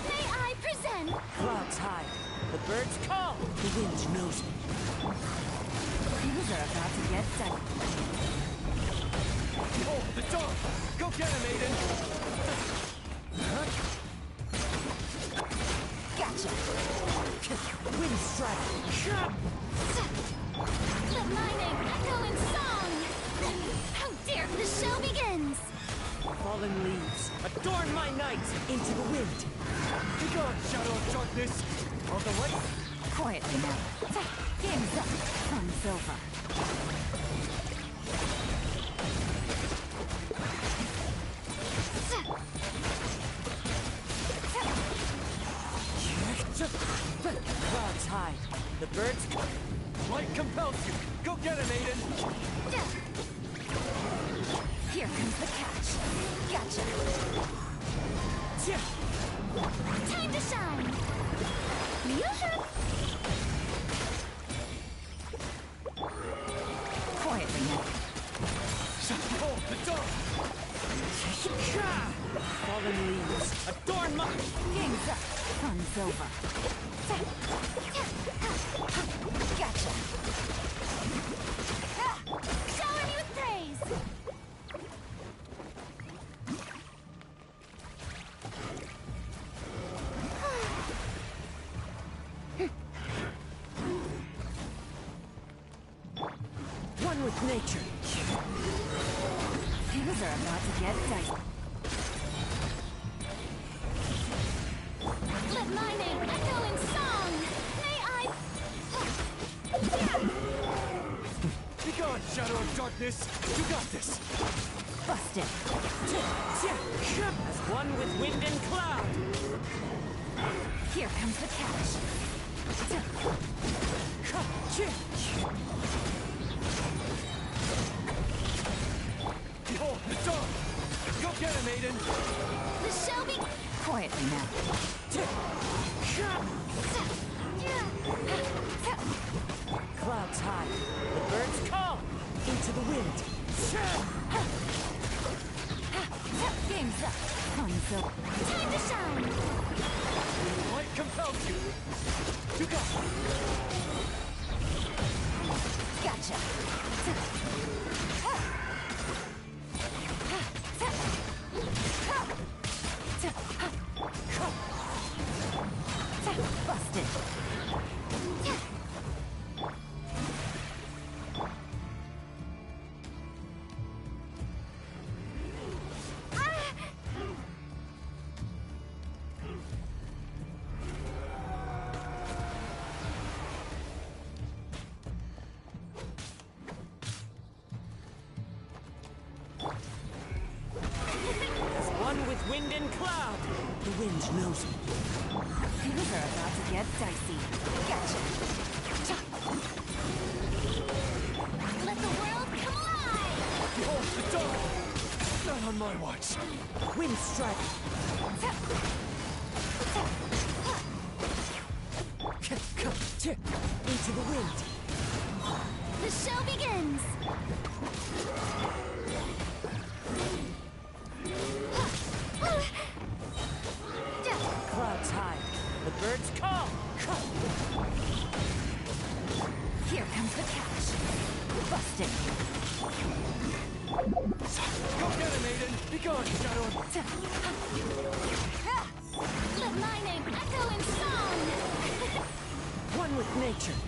May I present... Clouds high. The birds call. The wind knows it. Things are about to get dicey. Behold, the dawn! Go get him, Aiden! Gotcha. Wind strike. Let my name echo in song! How dare the show begins! Fallen leaves, adorn my night into the wind. Begone, shadow of darkness! On the way! Quietly now. Game's up. From Silver. Clouds high. The birds... Light compels you! Go get him, Aiden! Here comes the catch. Gotcha. Time to shine! Yoo-hoo! Quietly now. Oh, the dog! Fallen leaves, adorn my... Game's up. From Silver. Gotcha! Showering you with praise! One with nature. Things are about to get dicey. Let my name echo in song! May I... Begone, shadow of darkness! You got this! Busted. As one with wind and cloud. Here comes the catch. Behold, the dog! Go get him, Aiden! The show be... Quietly now. Clouds high. The birds call. Into the wind. Game's up. From Silver. Time to shine! Light compels you! You got it! Gotcha. Busted. As one with wind and cloud. The wind knows me. Things are about to get dicey. Gotcha. Let the world come alive! Behold, the dog! Not on my watch! Wind strike. Into the wind. The show begins! Clouds high. The birds call. Here comes the catch. Busted. Go get him, Aiden! Begone, shadow of... Let my name echo in song! One with nature.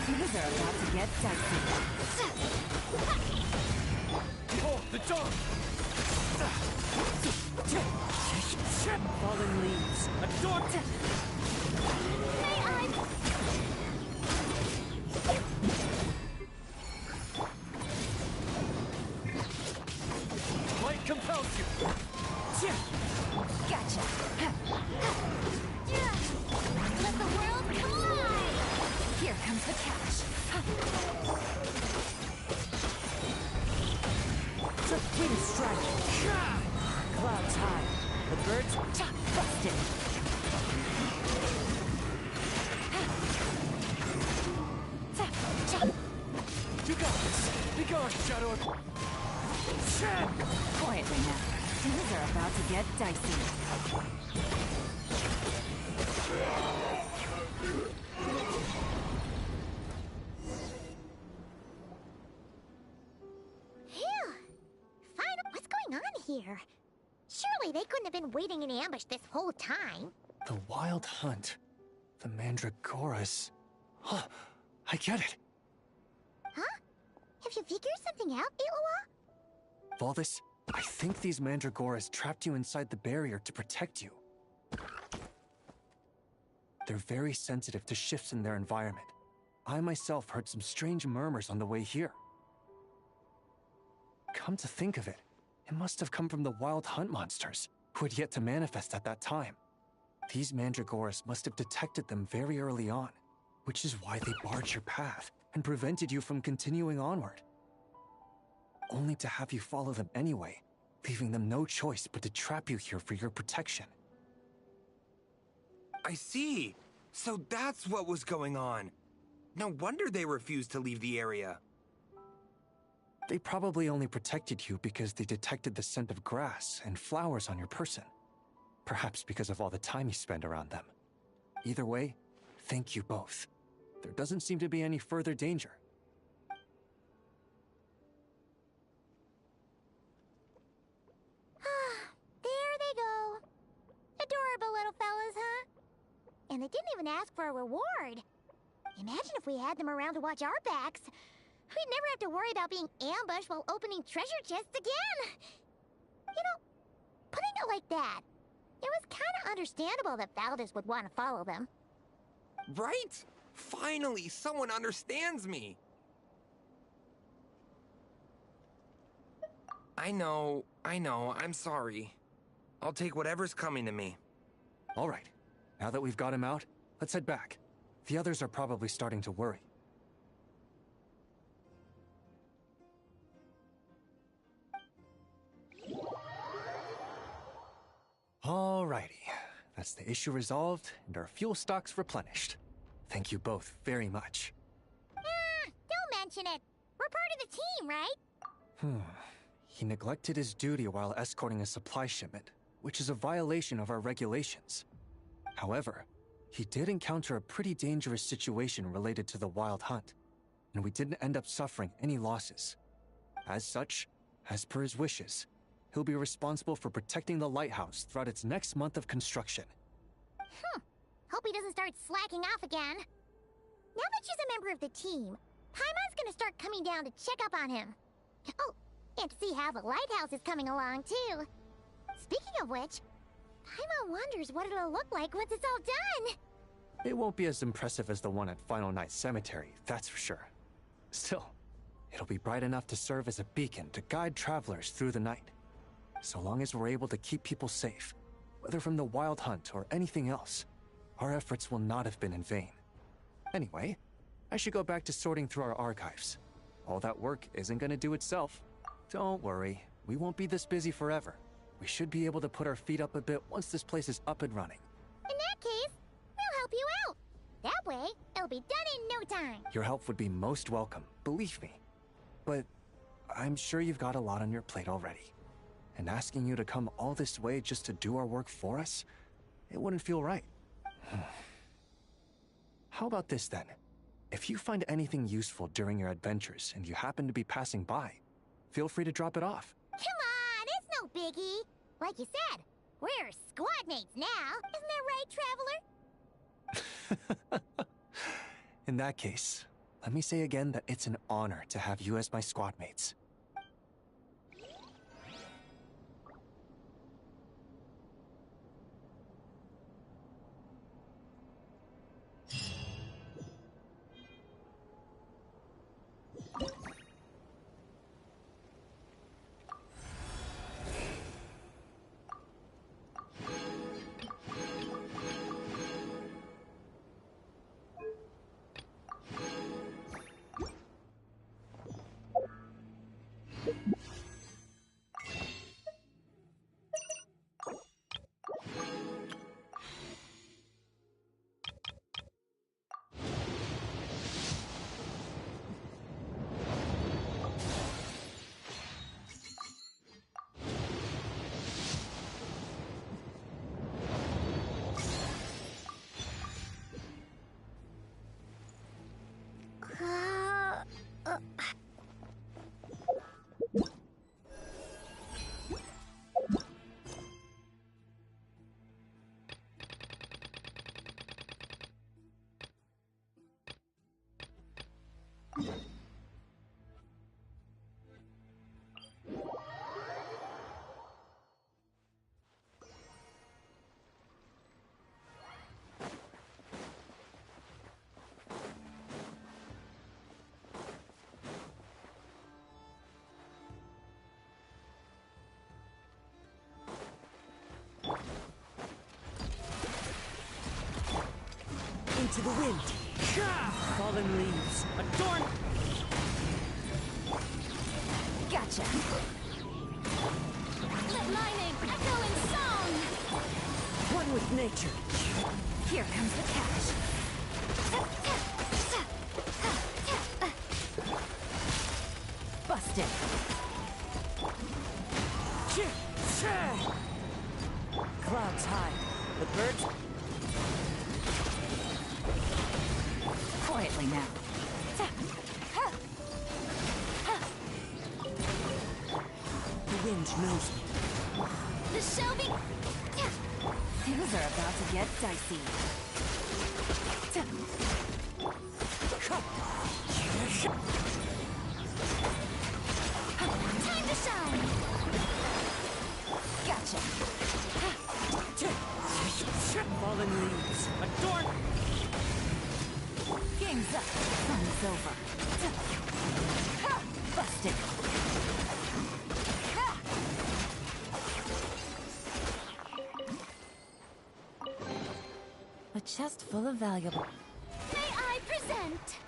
Things are about to get dicey. Behold, the dog! Fallen leaves. Adorn... May I... Light compels you! Gotcha. Let the world come alive! Here comes the catch. Wind strike. Clouds high. The birds... Busted. You got this! Begone, shadow of... Quietly now. Things are about to get dicey. Phew! What's going on here? Surely they couldn't have been waiting in ambush this whole time. The Wild Hunt. The Mandragoras. Huh, I get it. Huh? Have you figured something out, Iloa? Valdis, I think these Mandragoras trapped you inside the barrier to protect you. They're very sensitive to shifts in their environment. I myself heard some strange murmurs on the way here. Come to think of it, it must have come from the wild hunt monsters, who had yet to manifest at that time. These Mandragoras must have detected them very early on, which is why they barred your path and prevented you from continuing onward. Only to have you follow them anyway, leaving them no choice but to trap you here for your protection. I see. So that's what was going on. No wonder they refused to leave the area. They probably only protected you because they detected the scent of grass and flowers on your person. Perhaps because of all the time you spend around them. Either way, thank you both. There doesn't seem to be any further danger. There they go. Adorable little fellas, huh? And they didn't even ask for a reward. Imagine if we had them around to watch our backs. We'd never have to worry about being ambushed while opening treasure chests again. You know, putting it like that, it was kind of understandable that Valdis would want to follow them. Right? Finally, someone understands me. I know, I'm sorry. I'll take whatever's coming to me. All right, now that we've got him out, let's head back. The others are probably starting to worry. Alrighty, that's the issue resolved and our fuel stocks replenished. Thank you both very much. Don't mention it. We're part of the team, right? He neglected his duty while escorting a supply shipment, which is a violation of our regulations. However, he did encounter a pretty dangerous situation related to the wild hunt, and we didn't end up suffering any losses. As such, as per his wishes, he'll be responsible for protecting the lighthouse throughout its next month of construction. Hope he doesn't start slacking off again. Now that she's a member of the team, Paimon's gonna start coming down to check up on him. Oh, and to see how the lighthouse is coming along, too. Speaking of which, Paimon wonders what it'll look like once it's all done. It won't be as impressive as the one at Final Night Cemetery, that's for sure. Still, it'll be bright enough to serve as a beacon to guide travelers through the night. So long as we're able to keep people safe, whether from the wild hunt or anything else, our efforts will not have been in vain. Anyway, I should go back to sorting through our archives. All that work isn't gonna do itself. Don't worry, we won't be this busy forever. We should be able to put our feet up a bit once this place is up and running. In that case, we'll help you out. That way, it'll be done in no time. Your help would be most welcome, believe me. But I'm sure you've got a lot on your plate already. And asking you to come all this way just to do our work for us, it wouldn't feel right. How about this then? If you find anything useful during your adventures and you happen to be passing by, feel free to drop it off. Come on, it's no biggie. Like you said, we're squad mates now. Isn't that right, Traveler? In that case, let me say again that it's an honor to have you as my squad mates. to the wind. Fallen leaves. Adorn! Gotcha. Let my name echo in song! One with nature. Here comes the cash. Busted. Clouds high. The birds... Quietly now. The wind knows me. The Shelby... Things are about to get dicey. Time to shine! Gotcha. Fallen leaves. Adorn! Game's up. Fun's over. Busted. A chest full of valuable. May I present?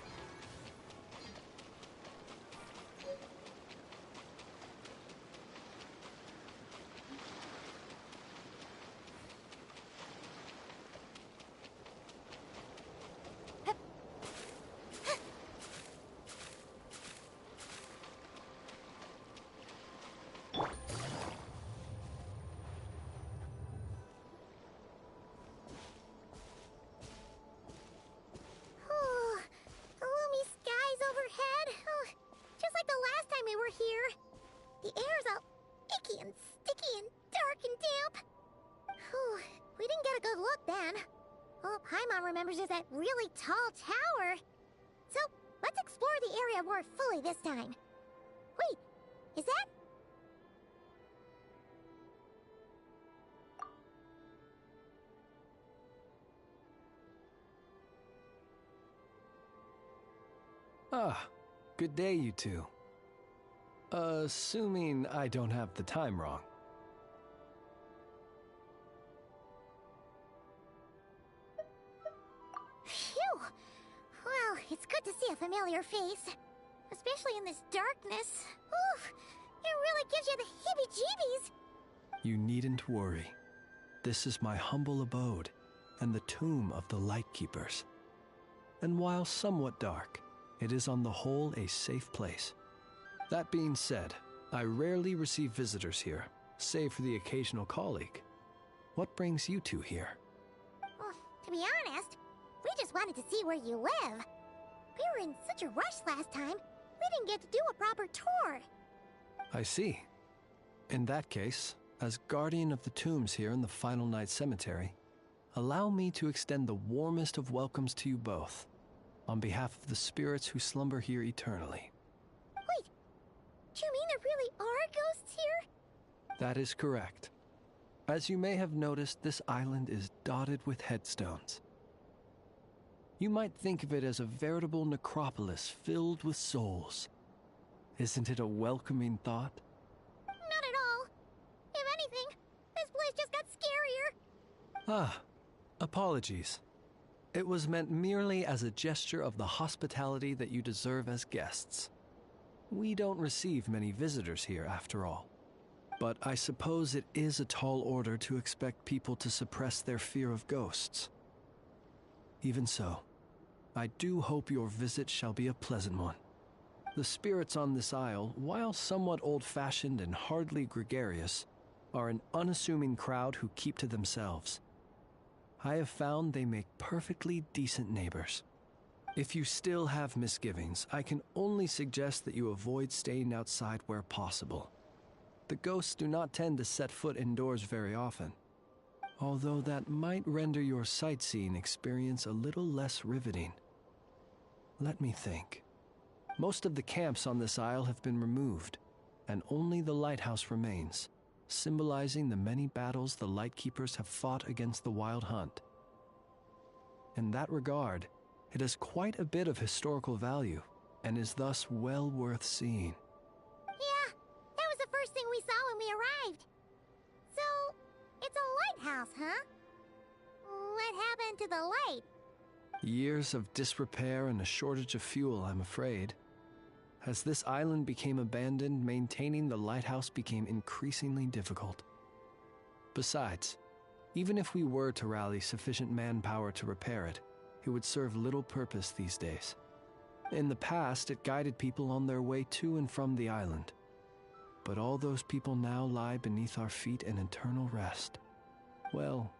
Oh, gloomy skies overhead. Oh, just like the last time we were here. The air's all icky and sticky and dark and damp. Whew, we didn't get a good look then. All Paimon remembers is that really tall tower. So, let's explore the area more fully this time. Wait, is that... Ah, good day, you two. Assuming I don't have the time wrong. Phew! Well, it's good to see a familiar face. Especially in this darkness. Oof! It really gives you the heebie-jeebies! You needn't worry. This is my humble abode, and the tomb of the Lightkeepers. And while somewhat dark, it is on the whole a safe place. That being said, I rarely receive visitors here, save for the occasional colleague. What brings you two here? Well, to be honest, we just wanted to see where you live. We were in such a rush last time, we didn't get to do a proper tour. I see. In that case, as guardian of the tombs here in the Final Night Cemetery, allow me to extend the warmest of welcomes to you both, on behalf of the spirits who slumber here eternally. Wait, do you mean there really are ghosts here? That is correct. As you may have noticed, this island is dotted with headstones. You might think of it as a veritable necropolis filled with souls. Isn't it a welcoming thought? Not at all. If anything, this place just got scarier. Ah, apologies. It was meant merely as a gesture of the hospitality that you deserve as guests. We don't receive many visitors here, after all. But I suppose it is a tall order to expect people to suppress their fear of ghosts. Even so, I do hope your visit shall be a pleasant one. The spirits on this isle, while somewhat old-fashioned and hardly gregarious, are an unassuming crowd who keep to themselves. I have found they make perfectly decent neighbors. If you still have misgivings, I can only suggest that you avoid staying outside where possible. The ghosts do not tend to set foot indoors very often, although that might render your sightseeing experience a little less riveting. Let me think. Most of the camps on this isle have been removed, and only the lighthouse remains, symbolizing the many battles the Lightkeepers have fought against the Wild Hunt. In that regard, it has quite a bit of historical value, and is thus well worth seeing. Yeah, that was the first thing we saw when we arrived. So, it's a lighthouse, huh? What happened to the light? Years of disrepair and a shortage of fuel, I'm afraid. As this island became abandoned, maintaining the lighthouse became increasingly difficult. Besides, even if we were to rally sufficient manpower to repair it, it would serve little purpose these days. In the past, it guided people on their way to and from the island. But all those people now lie beneath our feet in eternal rest. Well,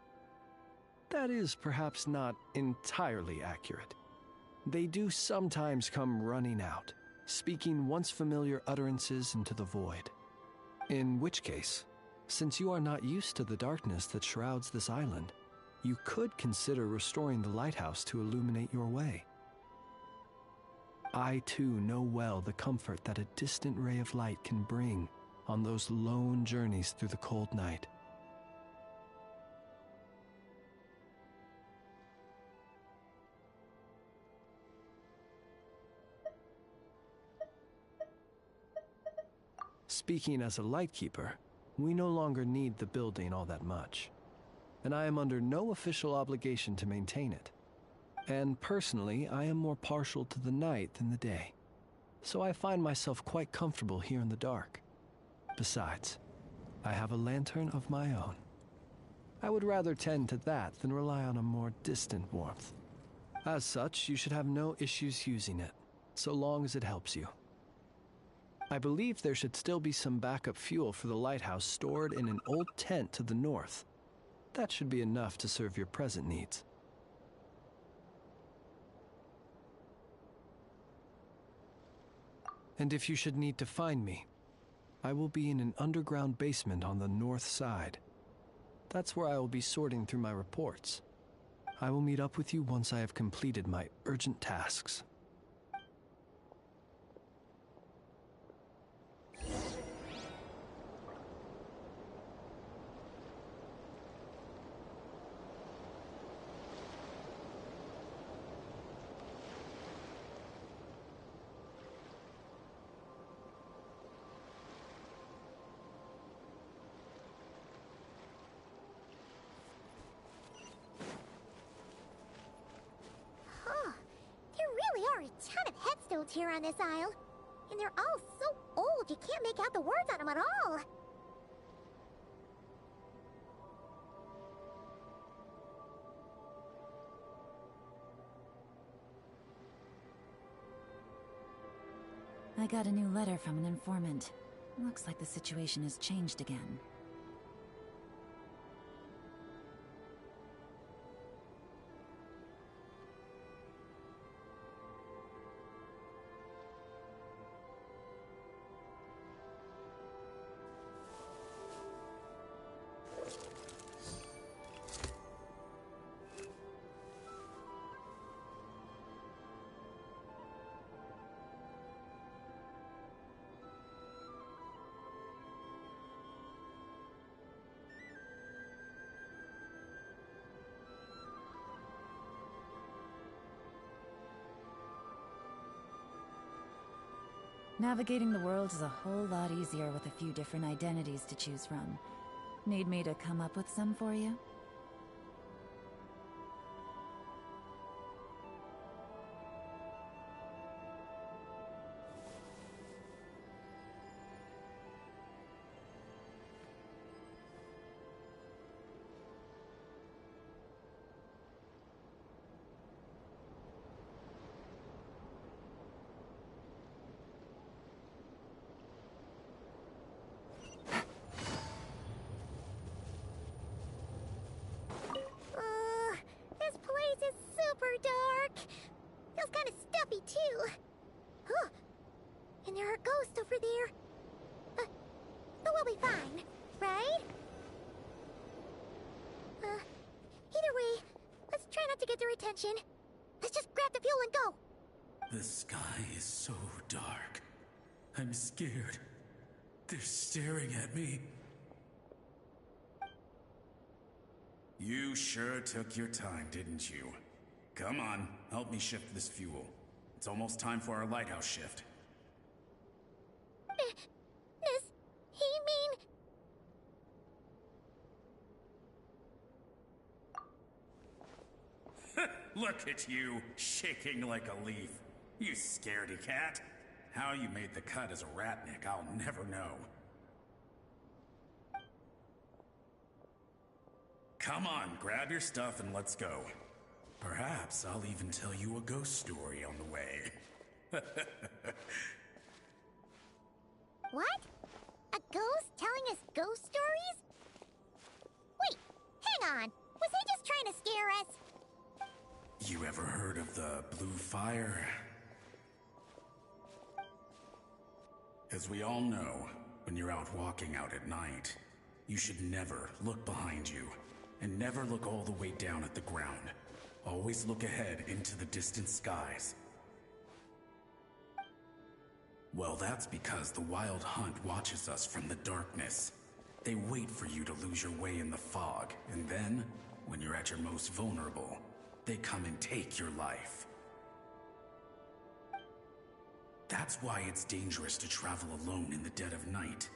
that is perhaps not entirely accurate. They do sometimes come running out, speaking once familiar utterances into the void. In which case, since you are not used to the darkness that shrouds this island, you could consider restoring the lighthouse to illuminate your way. I too know well the comfort that a distant ray of light can bring on those lone journeys through the cold night. Speaking as a lightkeeper, we no longer need the building all that much, and I am under no official obligation to maintain it. And personally, I am more partial to the night than the day, so I find myself quite comfortable here in the dark. Besides, I have a lantern of my own. I would rather tend to that than rely on a more distant warmth. As such, you should have no issues using it, so long as it helps you. I believe there should still be some backup fuel for the lighthouse stored in an old tent to the north. That should be enough to serve your present needs. And if you should need to find me, I will be in an underground basement on the north side. That's where I will be sorting through my reports. I will meet up with you once I have completed my urgent tasks. Here on this isle, and they're all so old you can't make out the words on them at all. I got a new letter from an informant. Looks like the situation has changed again. Navigating the world is a whole lot easier with a few different identities to choose from. Need me to come up with some for you? This place is super dark. Feels kind of stuffy too. Huh. And there are ghosts over there. But we'll be fine, right? Either way, let's try not to get their attention. Let's just grab the fuel and go. The sky is so dark. I'm scared. They're staring at me. You sure took your time, didn't you? Come on, help me shift this fuel. It's almost time for our lighthouse shift. Does he mean... Look at you, shaking like a leaf. You scaredy cat. How you made the cut as a ratnik, I'll never know. Come on, grab your stuff and let's go. Perhaps I'll even tell you a ghost story on the way. What? A ghost telling us ghost stories? Wait, hang on. Was he just trying to scare us? You ever heard of the blue fire? As we all know, when you're out walking out at night, you should never look behind you, and never look all the way down at the ground. Always look ahead into the distant skies. Well, that's because the Wild Hunt watches us from the darkness. They wait for you to lose your way in the fog, and then, when you're at your most vulnerable, they come and take your life. That's why it's dangerous to travel alone in the dead of night.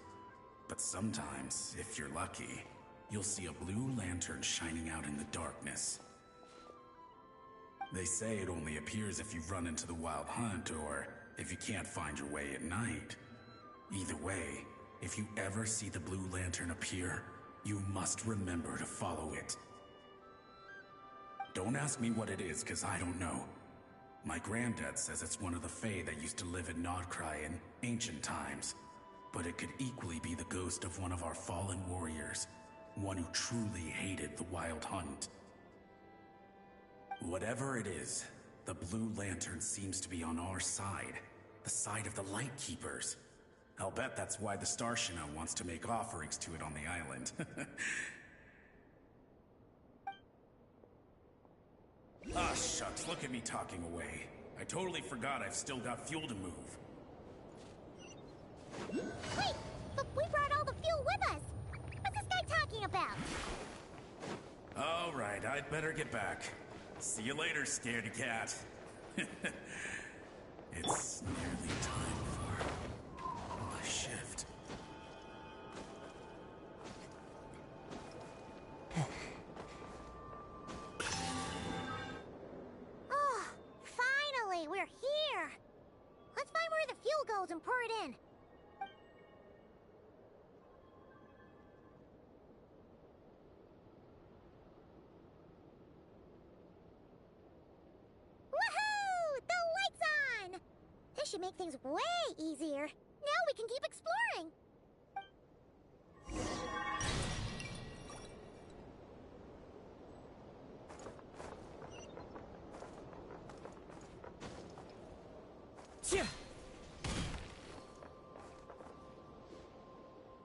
But sometimes, if you're lucky, you'll see a blue lantern shining out in the darkness. They say it only appears if you've run into the Wild Hunt or if you can't find your way at night. Either way, if you ever see the blue lantern appear, you must remember to follow it. Don't ask me what it is, because I don't know. My granddad says it's one of the Fae that used to live in Nodcry in ancient times. But it could equally be the ghost of one of our fallen warriors, one who truly hated the Wild Hunt. Whatever it is, the blue lantern seems to be on our side, the side of the Light Keepers. I'll bet that's why the Starshina wants to make offerings to it on the island. Ah, shucks, look at me talking away. I totally forgot I've still got fuel to move. Wait, but we brought all the fuel with us. What's this guy talking about? All right, I'd better get back. See you later, scaredy cat. It's nearly time for my shift. Oh, finally, we're here. Let's find where the fuel goes and pour it in. This should make things way easier. Now we can keep exploring.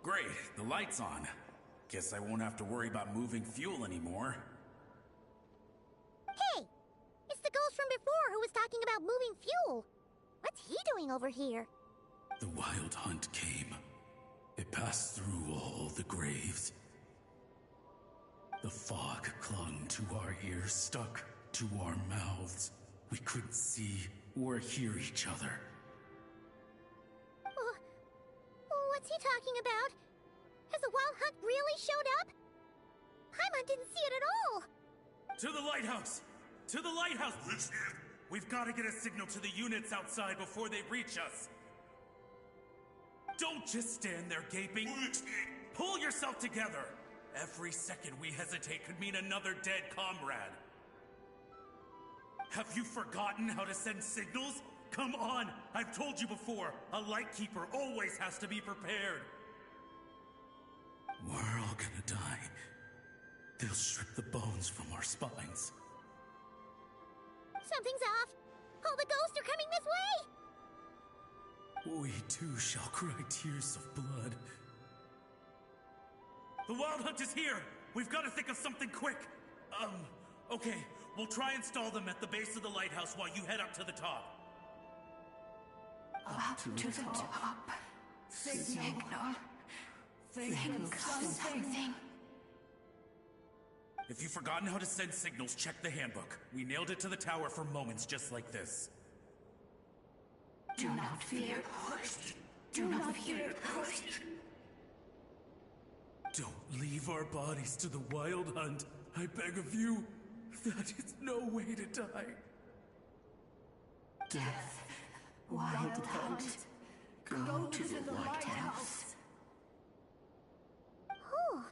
Great, the light's on. Guess I won't have to worry about moving fuel anymore. Hey! It's the ghost from before who was talking about moving fuel. What's he doing over here? The Wild Hunt came. It passed through all the graves. The fog clung to our ears, stuck to our mouths. We couldn't see or hear each other. What's he talking about? Has the Wild Hunt really showed up? Paimon didn't see it at all. To the lighthouse! To the lighthouse! We've got to get a signal to the units outside before they reach us. Don't just stand there gaping. Pull yourself together. Every second we hesitate could mean another dead comrade. Have you forgotten how to send signals? Come on! I've told you before, a Lightkeeper always has to be prepared. We're all gonna die. They'll strip the bones from our spines. Something's off. All the ghosts are coming this way. We too shall cry tears of blood. The Wild Hunt is here! We've got to think of something quick! Okay. We'll try and stall them at the base of the lighthouse while you head up to the top. Up to the top. Signal. Think of something. If you've forgotten how to send signals, check the handbook. We nailed it to the tower for moments just like this. Do not fear ghosts. Do not fear ghosts. Don't leave our bodies to the Wild Hunt, I beg of you. That is no way to die. Death, Wild Hunt, go to the lighthouse. Oh,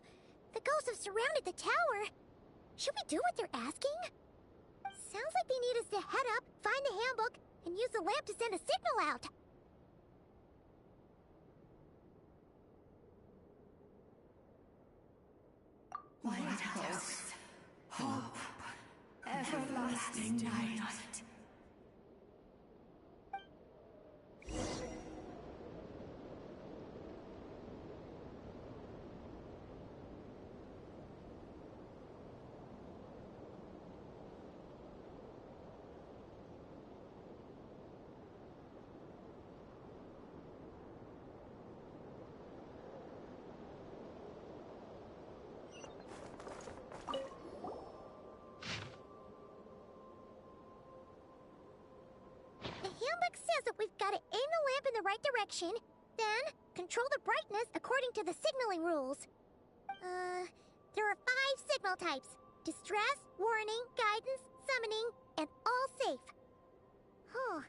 the ghosts have surrounded the tower. Should we do what they're asking? Sounds like they need us to head up, find the handbook, and use the lamp to send a signal out. Lighthouse, hope, everlasting night. The handbook says that we've got to aim the lamp in the right direction, then control the brightness according to the signaling rules. There are 5 signal types: distress, warning, guidance, summoning, and all safe. Huh.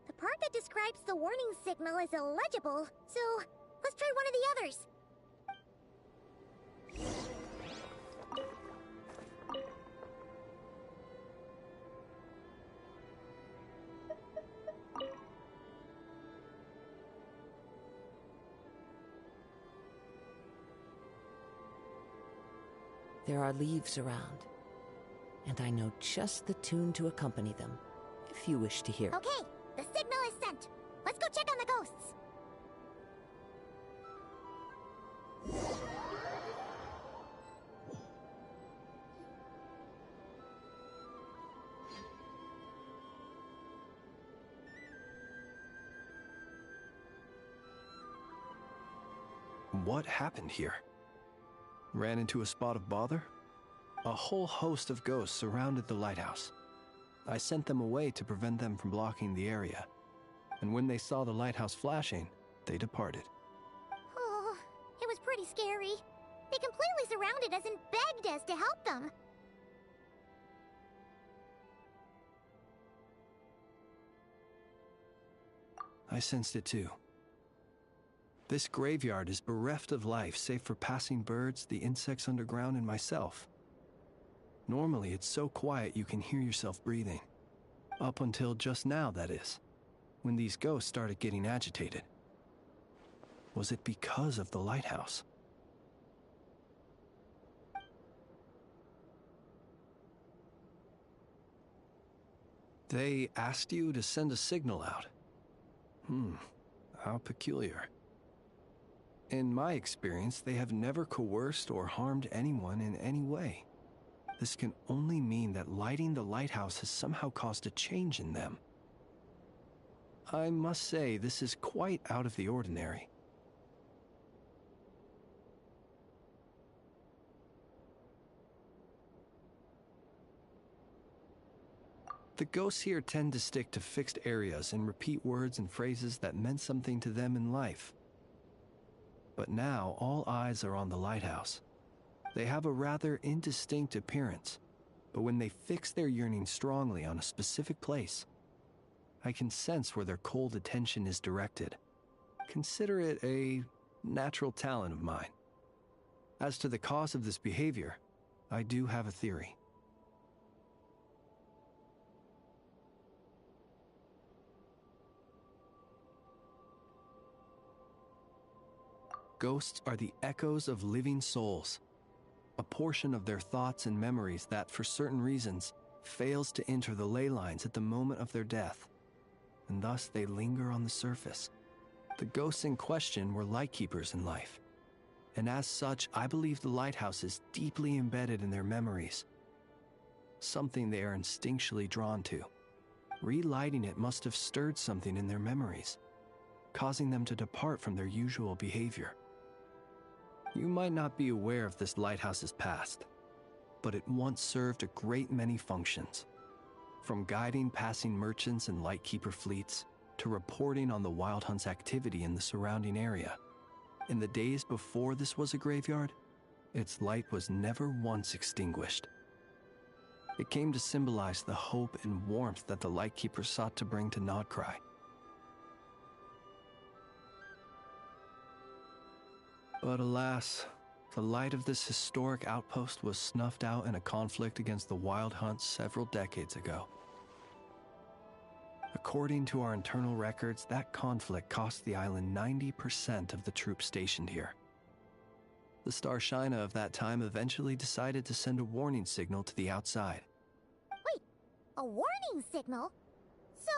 The part that describes the warning signal is illegible, so let's try one of the others. There are leaves around, and I know just the tune to accompany them, if you wish to hear. Okay, the signal is sent. Let's go check on the ghosts. What happened here? Ran into a spot of bother? A whole host of ghosts surrounded the lighthouse. I sent them away to prevent them from blocking the area. And when they saw the lighthouse flashing, they departed. Oh, it was pretty scary. They completely surrounded us and begged us to help them. I sensed it too. This graveyard is bereft of life save for passing birds, the insects underground, and myself. Normally, it's so quiet you can hear yourself breathing. Up until just now, that is, when these ghosts started getting agitated. Was it because of the lighthouse? They asked you to send a signal out. How peculiar. In my experience, they have never coerced or harmed anyone in any way. This can only mean that lighting the lighthouse has somehow caused a change in them. I must say, this is quite out of the ordinary. The ghosts here tend to stick to fixed areas and repeat words and phrases that meant something to them in life. But now, all eyes are on the lighthouse. They have a rather indistinct appearance, but when they fix their yearning strongly on a specific place, I can sense where their cold attention is directed. Consider it a natural talent of mine. As to the cause of this behavior, I do have a theory. Ghosts are the echoes of living souls, a portion of their thoughts and memories that, for certain reasons, fails to enter the ley lines at the moment of their death, and thus they linger on the surface. The ghosts in question were lightkeepers in life, and as such, I believe the lighthouse is deeply embedded in their memories, something they are instinctually drawn to. Relighting it must have stirred something in their memories, causing them to depart from their usual behavior. You might not be aware of this lighthouse's past, but it once served a great many functions. From guiding passing merchants and lightkeeper fleets, to reporting on the Wild Hunt's activity in the surrounding area. In the days before this was a graveyard, its light was never once extinguished. It came to symbolize the hope and warmth that the Lightkeeper sought to bring to Nodcry. But alas, the light of this historic outpost was snuffed out in a conflict against the Wild Hunt several decades ago. According to our internal records, that conflict cost the island 90% of the troops stationed here. The Starshina of that time eventually decided to send a warning signal to the outside. Wait, a warning signal? So,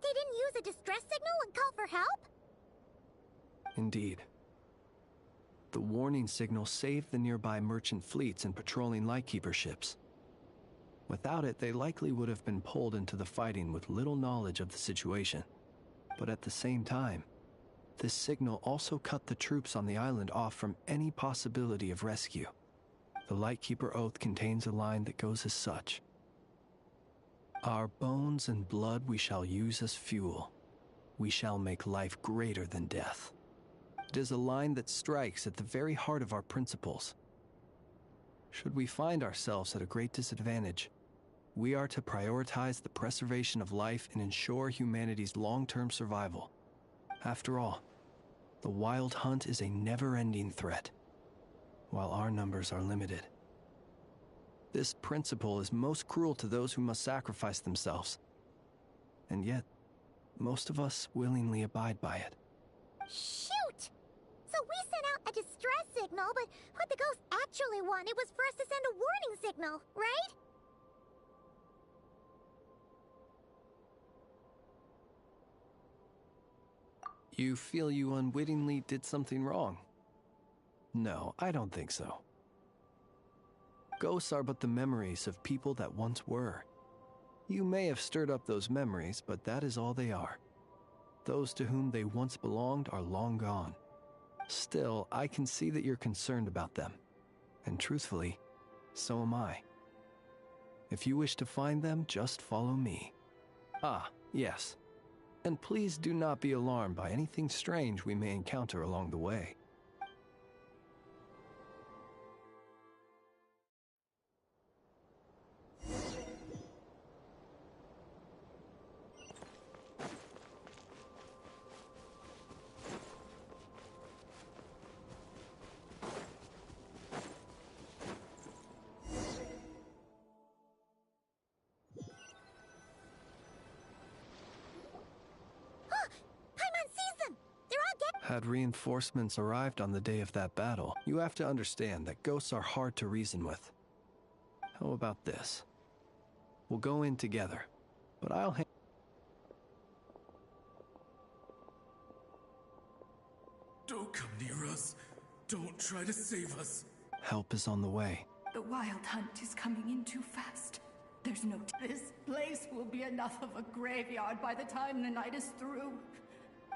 they didn't use a distress signal and call for help? Indeed. The warning signal saved the nearby merchant fleets and patrolling Lightkeeper ships. Without it, they likely would have been pulled into the fighting with little knowledge of the situation. But at the same time, this signal also cut the troops on the island off from any possibility of rescue. The Lightkeeper Oath contains a line that goes as such. Our bones and blood we shall use as fuel. We shall make life greater than death. It is a line that strikes at the very heart of our principles. Should we find ourselves at a great disadvantage, we are to prioritize the preservation of life and ensure humanity's long-term survival. After all, the Wild Hunt is a never-ending threat, while our numbers are limited. This principle is most cruel to those who must sacrifice themselves, and yet, most of us willingly abide by it. Shoot! So we sent out a distress signal, but what the ghost actually wanted was for us to send a warning signal, right? You feel you unwittingly did something wrong? No, I don't think so. Ghosts are but the memories of people that once were. You may have stirred up those memories, but that is all they are. Those to whom they once belonged are long gone. Still, I can see that you're concerned about them. And truthfully, so am I. If you wish to find them, just follow me. Ah, yes. And please do not be alarmed by anything strange we may encounter along the way. Had reinforcements arrived on the day of that battle, you have to understand that ghosts are hard to reason with. How about this? We'll go in together, but I'll Don't come near us. Don't try to save us. Help is on the way. The Wild Hunt is coming in too fast. There's no This place will be enough of a graveyard by the time the night is through.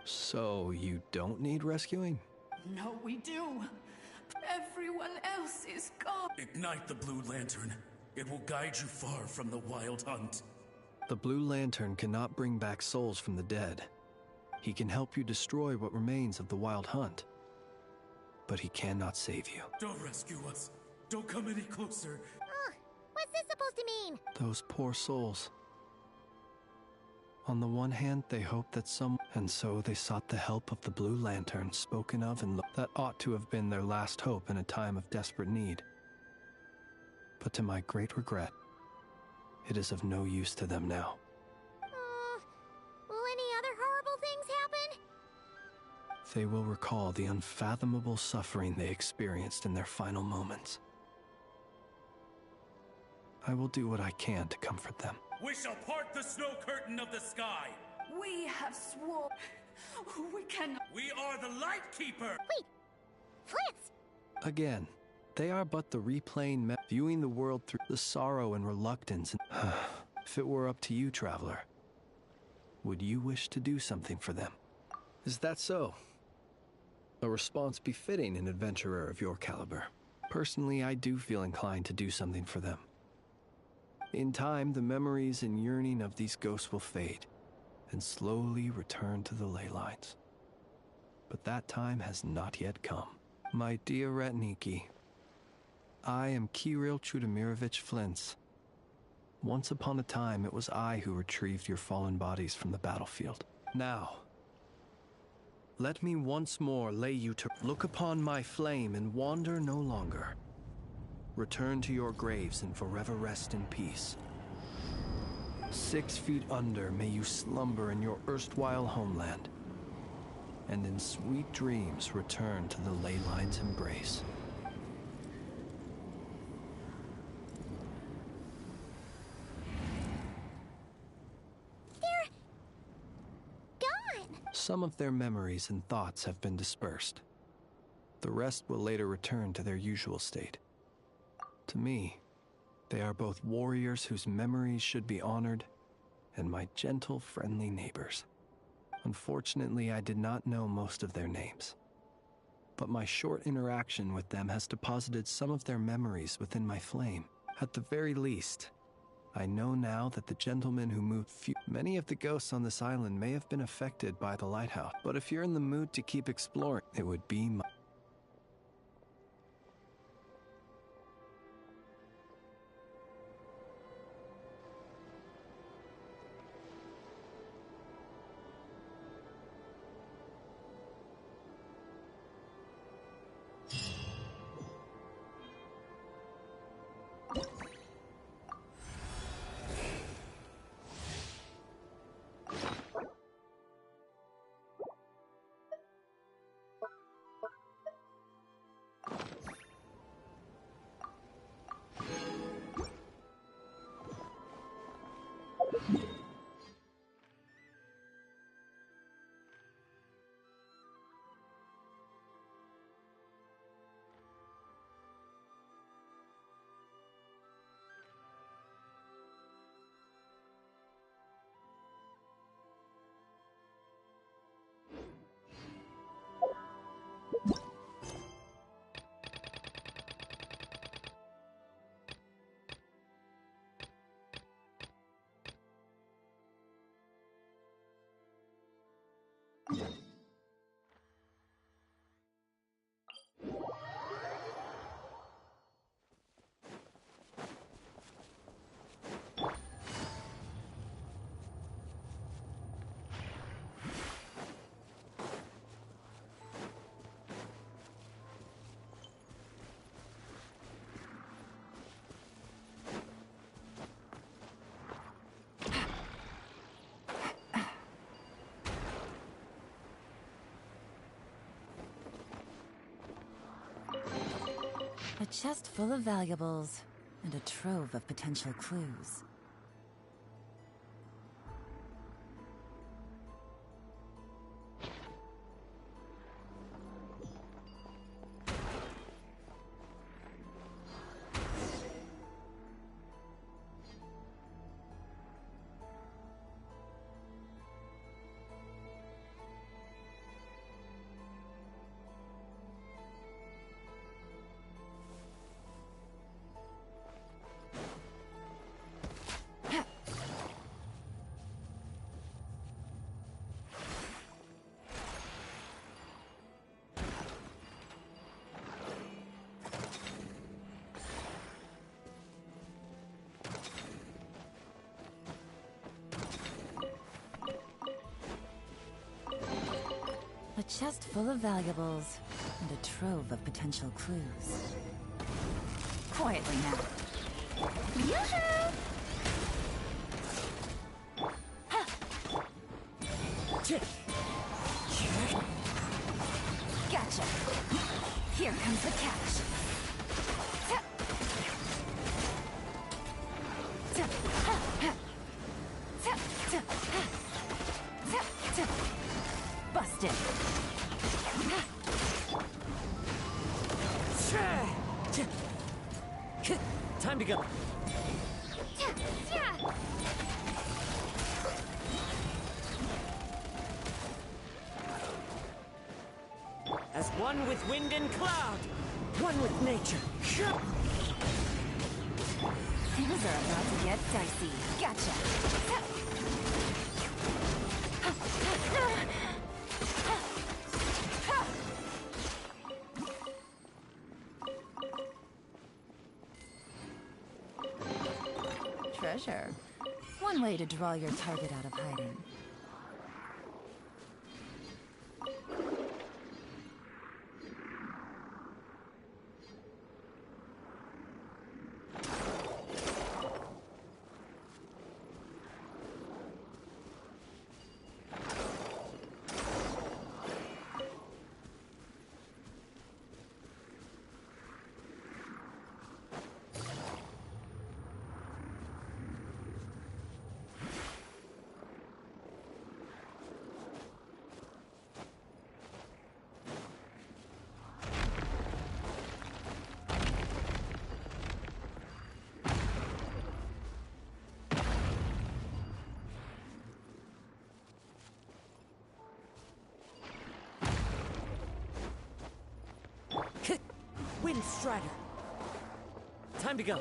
So, you don't need rescuing? No, we do. Everyone else is gone. Ignite the Blue Lantern. It will guide you far from the Wild Hunt. The Blue Lantern cannot bring back souls from the dead. He can help you destroy what remains of the Wild Hunt. But he cannot save you. Don't rescue us. Don't come any closer. What's this supposed to mean? Those poor souls. On the one hand, they hoped that and so they sought the help of the Blue Lantern spoken of and that ought to have been their last hope in a time of desperate need. But to my great regret, it is of no use to them now. Will any other horrible things happen? They will recall the unfathomable suffering they experienced in their final moments. I will do what I can to comfort them. We shall part the snow curtain of the sky. We have sworn. We cannot. We are the Lightkeeper. Wait, Fritz! Again, they are but the replaying viewing the world through the sorrow and reluctance. If it were up to you, Traveler, would you wish to do something for them? Is that so? A response befitting an adventurer of your caliber. Personally, I do feel inclined to do something for them. In time, the memories and yearning of these ghosts will fade, and slowly return to the ley lines. But that time has not yet come. My dear Ratniki, I am Kirill Chudamirovich Flintz, Once upon a time, it was I who retrieved your fallen bodies from the battlefield. Now, let me once more lay you to look upon my flame and wander no longer. Return to your graves and forever rest in peace. 6 feet under may you slumber in your erstwhile homeland, and in sweet dreams return to the ley line's embrace. They're gone. Some of their memories and thoughts have been dispersed. The rest will later return to their usual state. To me, they are both warriors whose memories should be honored, and my gentle, friendly neighbors. Unfortunately, I did not know most of their names, but my short interaction with them has deposited some of their memories within my flame. At the very least, I know now that the gentleman who moved many of the ghosts on this island may have been affected by the lighthouse, but if you're in the mood to keep exploring, it would be my... A chest full of valuables, and a trove of potential clues. A chest full of valuables, and a trove of potential clues. Quietly now. Yoo-hoo! Gotcha! Here comes the catch. Busted! Time to go. As one with wind and cloud, one with nature. Things are about to get dicey. Gotcha! treasure. One way to draw your target out of hiding. Wind Strider. Time to go.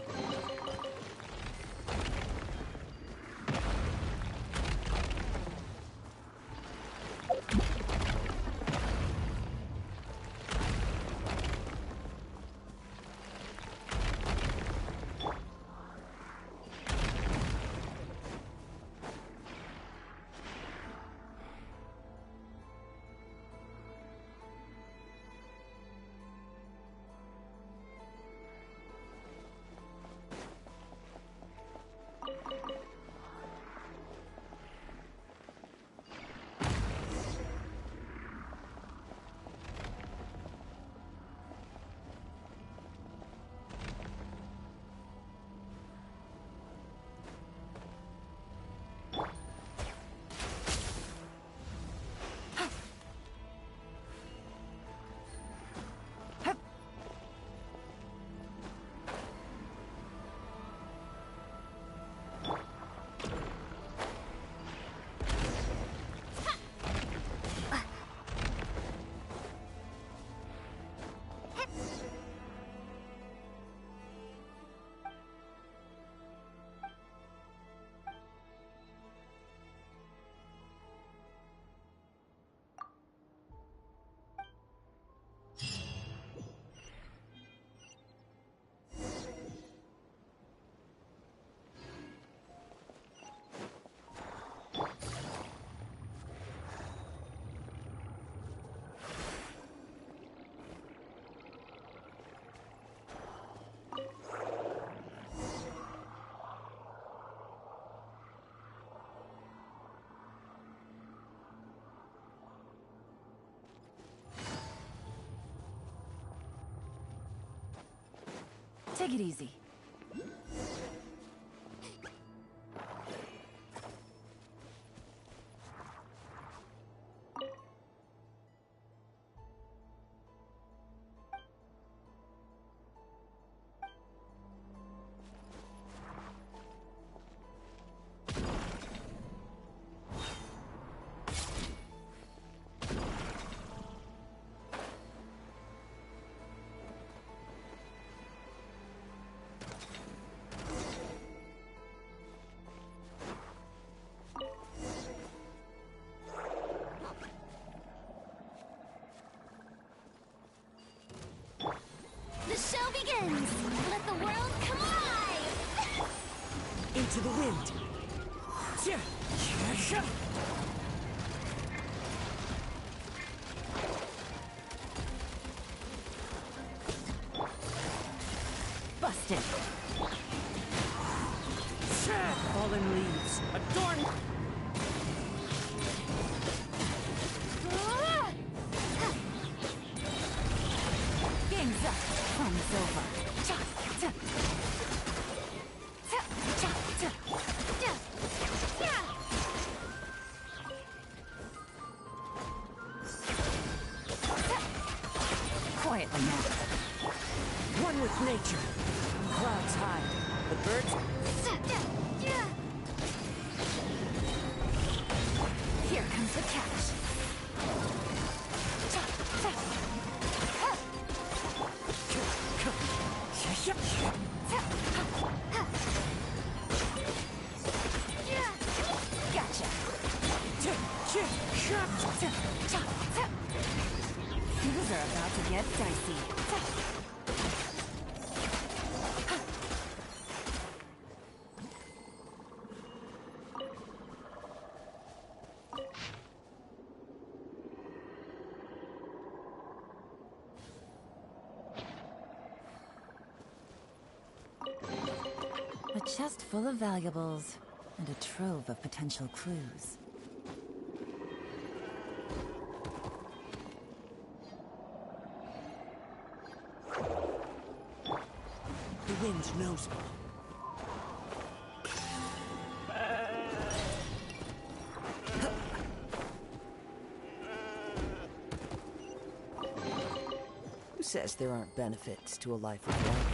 Take it easy. The show begins! Let the world come alive! Into the wind. Busted. Fallen leaves. Adorn. Game's up. Fun's over. Quietly now. One with nature. Clouds high. The birds. Here comes the catch. Gotcha. Things are about to get dicey. A chest full of valuables, and a trove of potential clues. The wind knows me. Who says there aren't benefits to a life of wandering?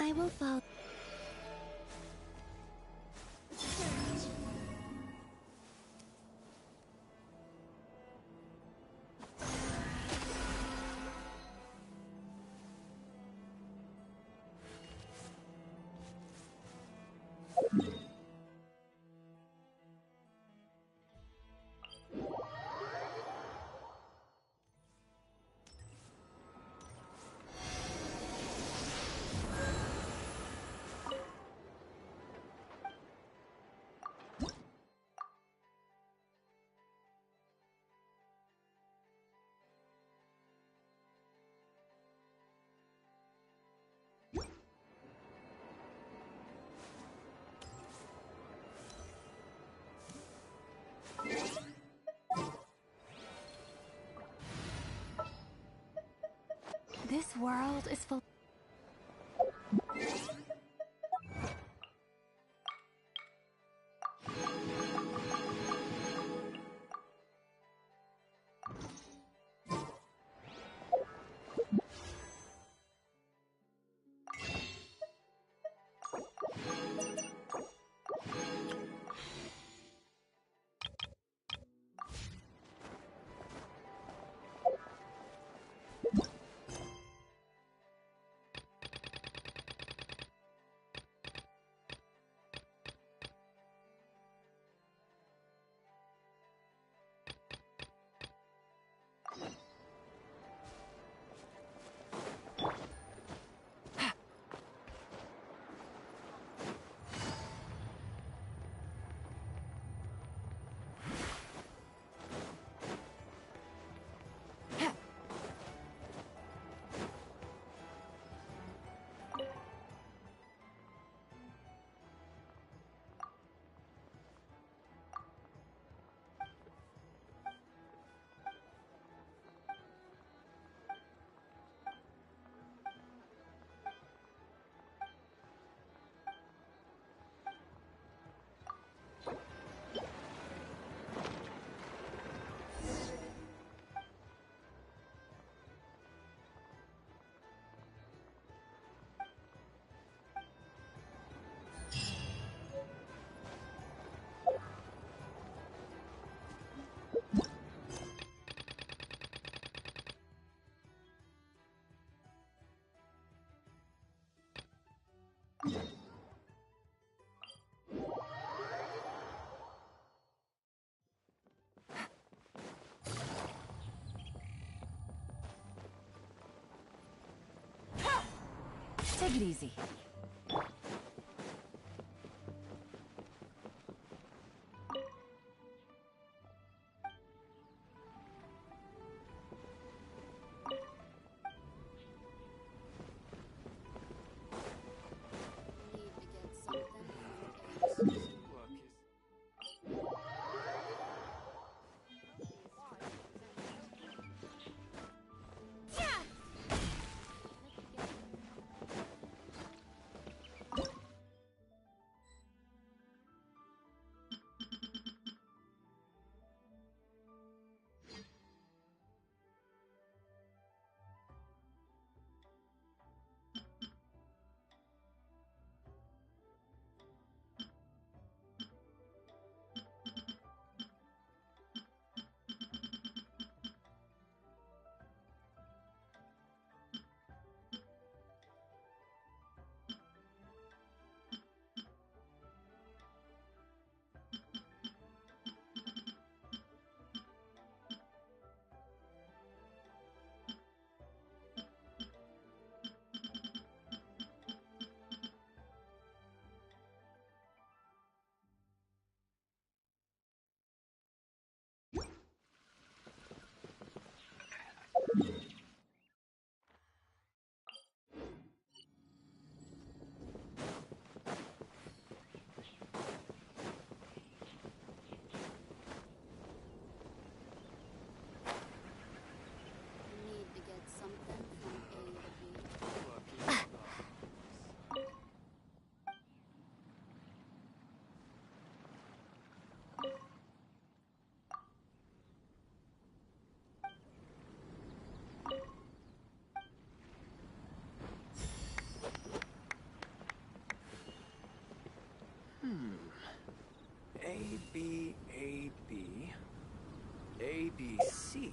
I will follow. This world is full. Take it easy. A, B, A, B, A, B, C.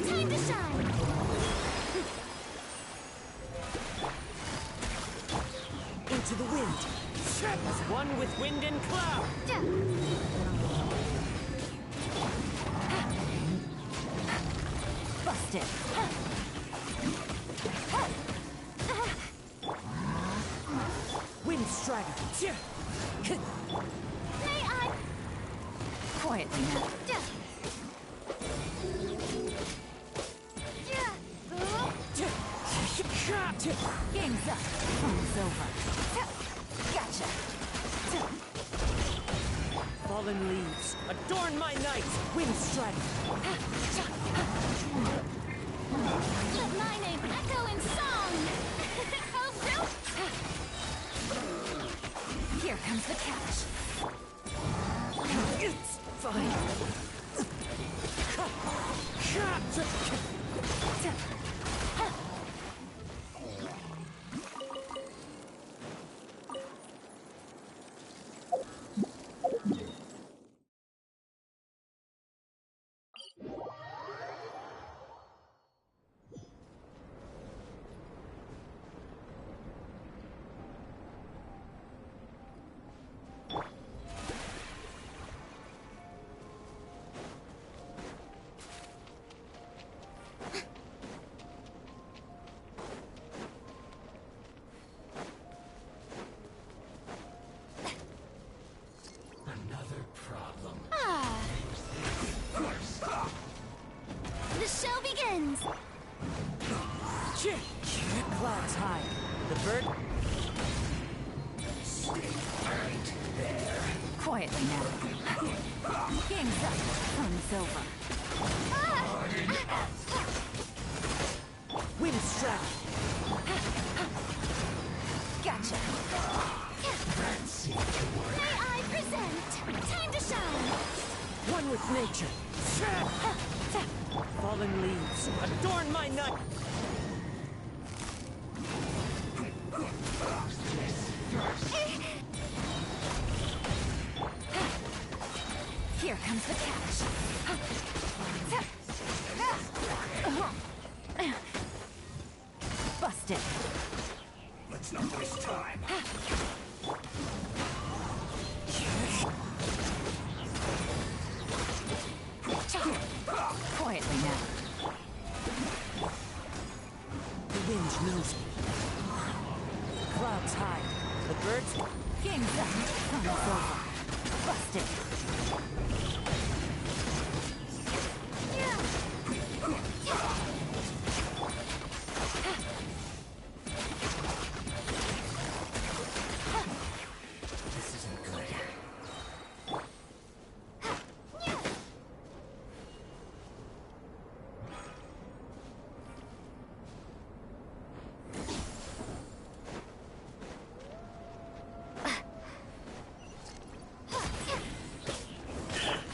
Time to shine! Into the wind. As one with wind and cloud. Busted. Wind strider. May I? Quietly now. Gotcha. Game's up. Fun's over. Gotcha. Fallen leaves, adorn my night! Wind strike! Let my name echo in song! Oh, no! Here comes the catch. It's fine! Another problem. The show begins! Clouds high. The bird... Quietly now. Game's up. Fun's over. Wind strike! Gotcha. May I present? Time to shine! One with nature! Fallen leaves, adorn my night! Here comes the catch. Busted. Let's not waste time. Quietly now. The wind knows me. Clouds high. The birds... Game's up. Fun's over. Busted. This isn't good.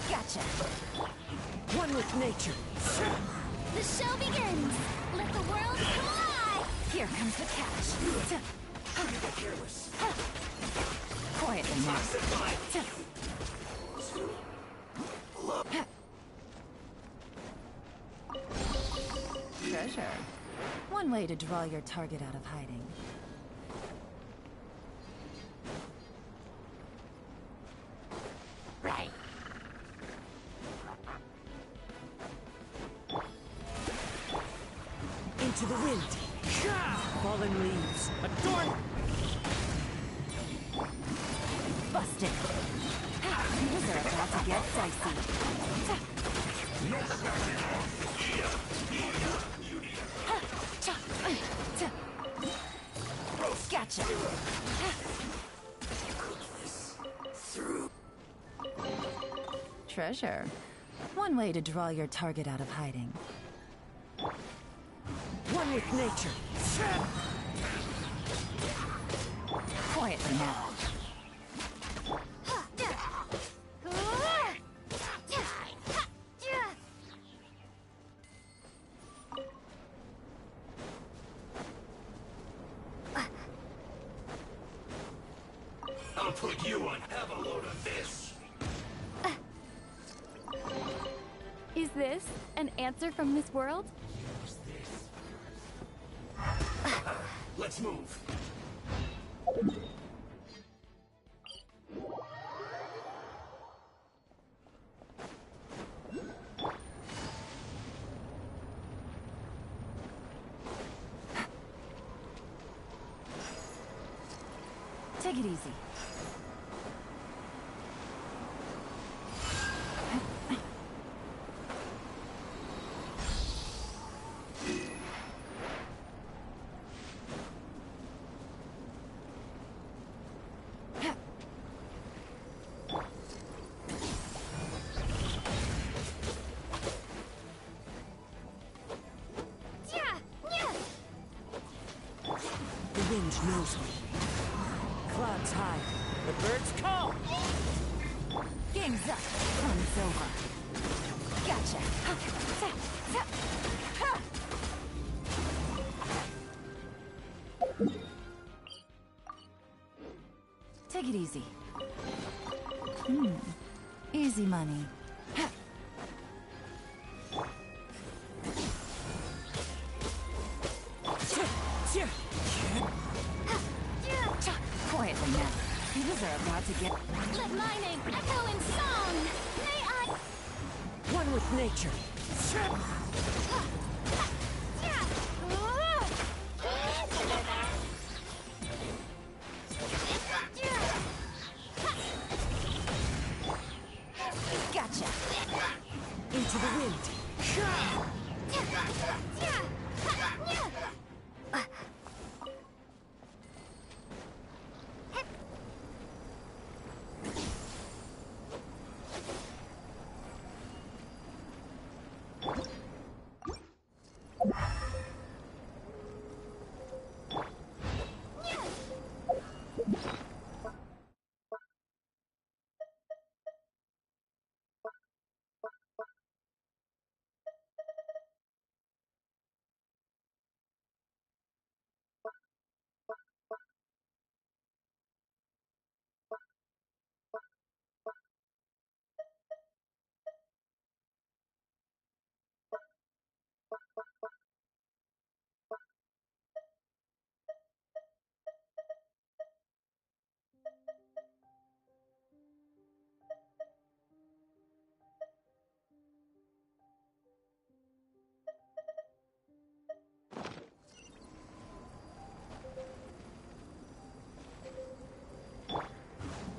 Gotcha. One with nature! The show begins! Let the world fly! Here comes the catch. Careless. Quietly now. Treasure. One way to draw your target out of hiding. Right. Into the wind! Fallen leaves, adorn... Busted. These are about to get dicey. Gotcha. Treasure. One way to draw your target out of hiding. One with nature! Quietly now. I'll put you on. Have a load of this. Is this an answer from this world? Use this. Let's move. Take it easy. wind knows me. Clouds high. The birds call! Game's up. Fun's over. Gotcha. Take it easy. Easy money. Quietly now. These are about to get... Let my name echo in song! May I... One with nature. Gotcha. Into the wind.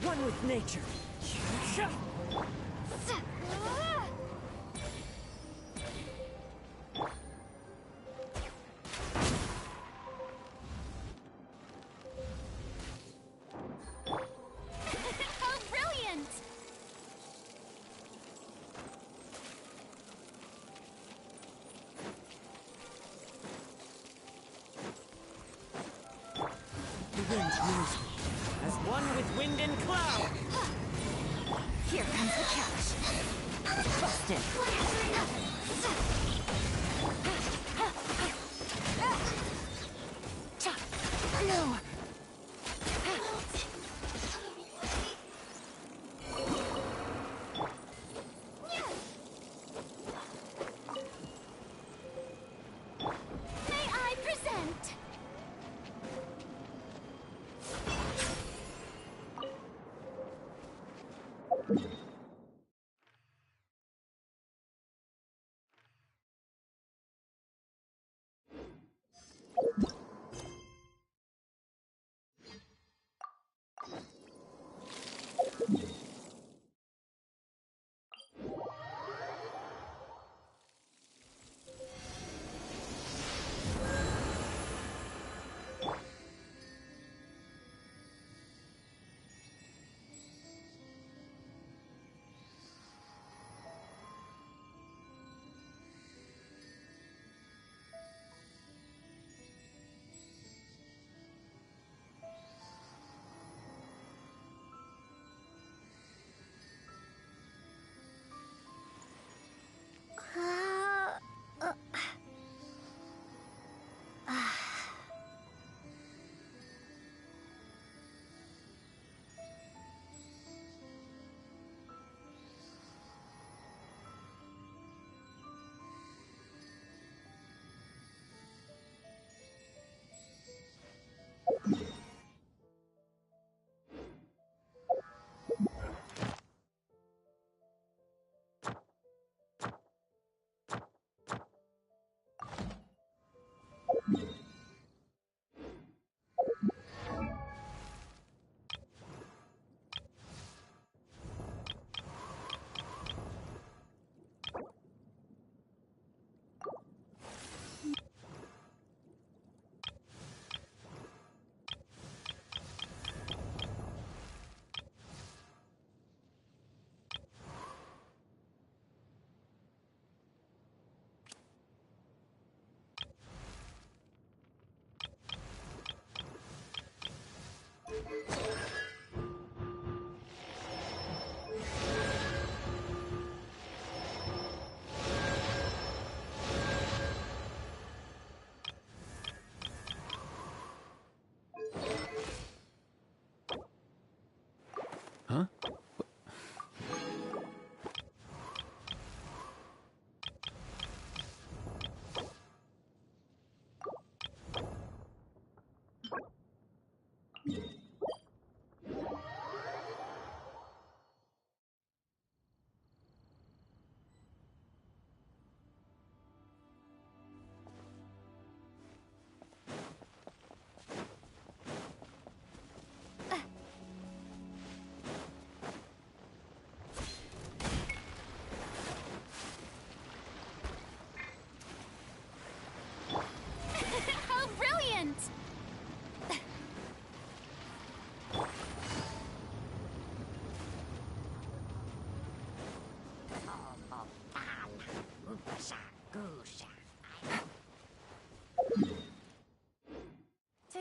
One with nature. How brilliant! The wind knows me. As one with wind and cloud. Here comes the catch. Busted. No. May I present?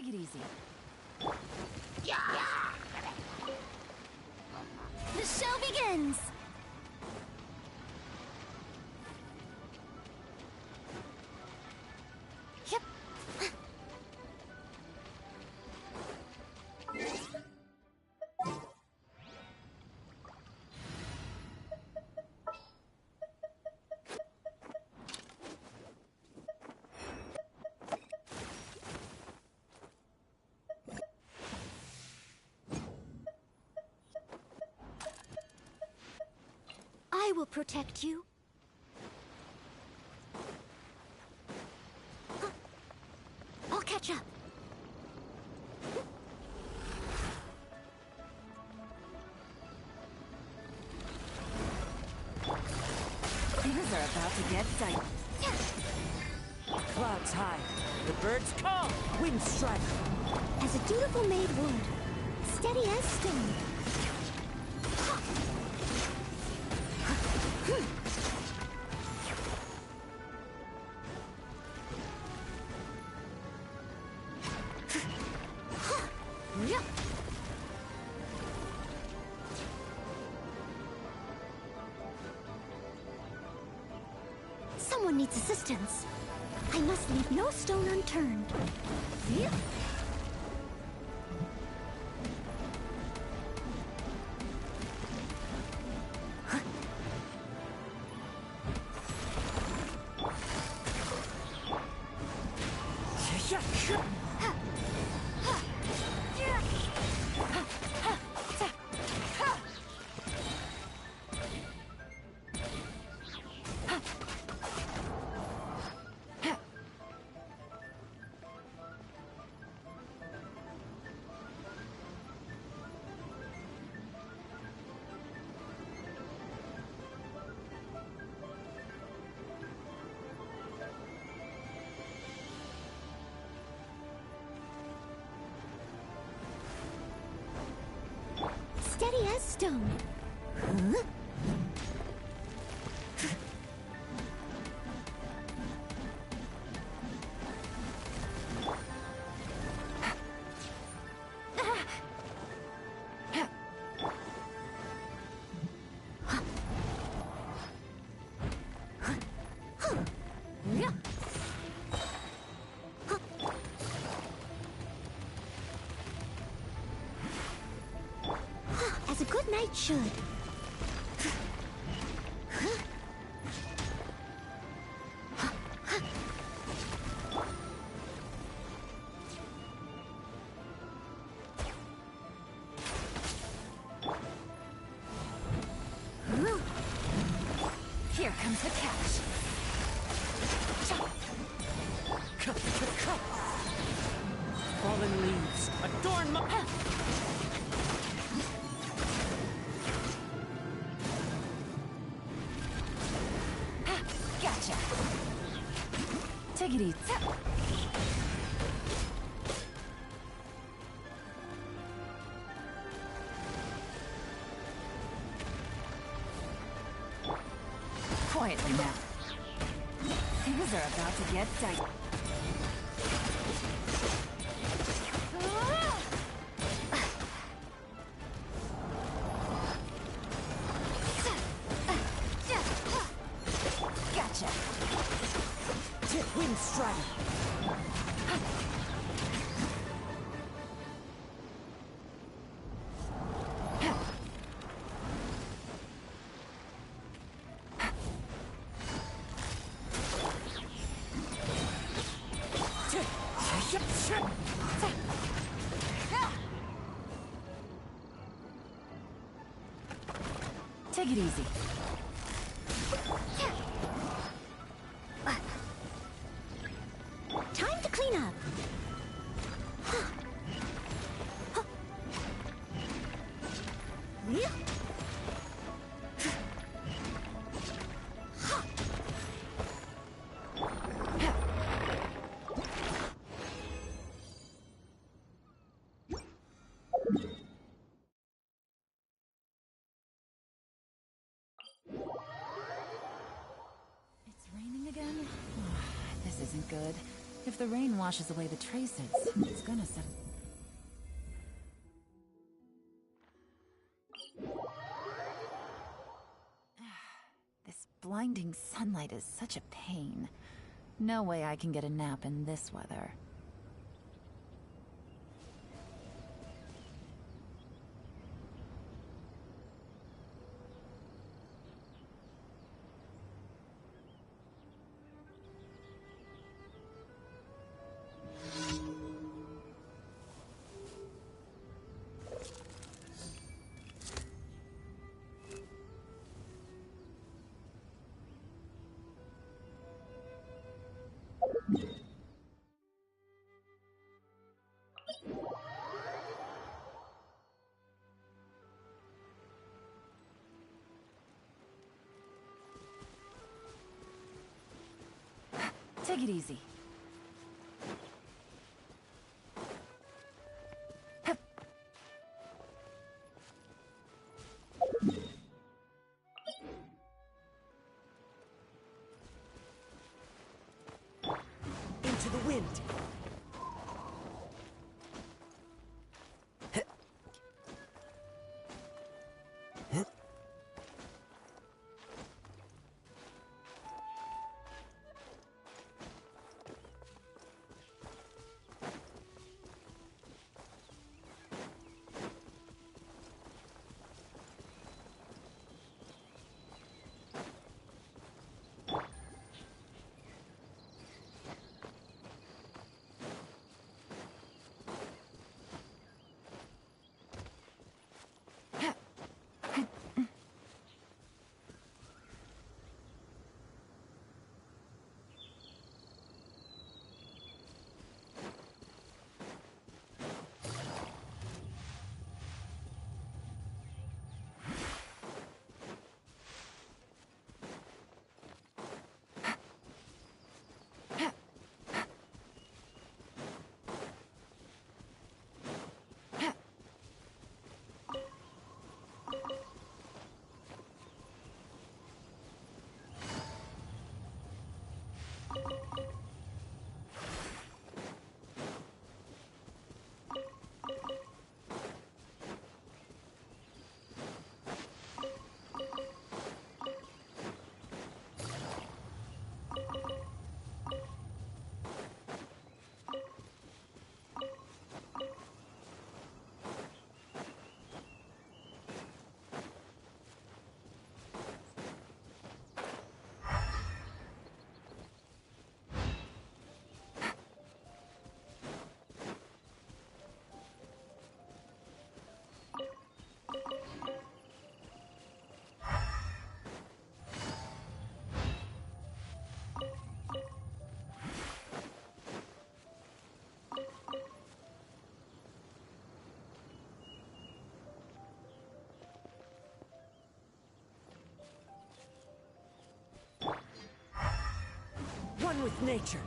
Take it easy. The show begins! Yep. I will protect you. I'll catch up. Things are about to get tight. Clouds high. The birds call. Wind strike. As a dutiful maid would, steady as stone. Someone needs assistance. I must leave no stone unturned. Steady as stone. Huh? As a good knight should. Here comes the catch. Fallen leaves. Adorn my... Gotcha. Take it easy. Quietly now. Things are about to get tight. Gotcha. Wind strike. Take it easy. Time to clean up. It's raining again? This isn't good. If the rain washes away the traces, it's gonna set... This blinding sunlight is such a pain. No way I can get a nap in this weather. Take it easy. Into the wind! One with nature.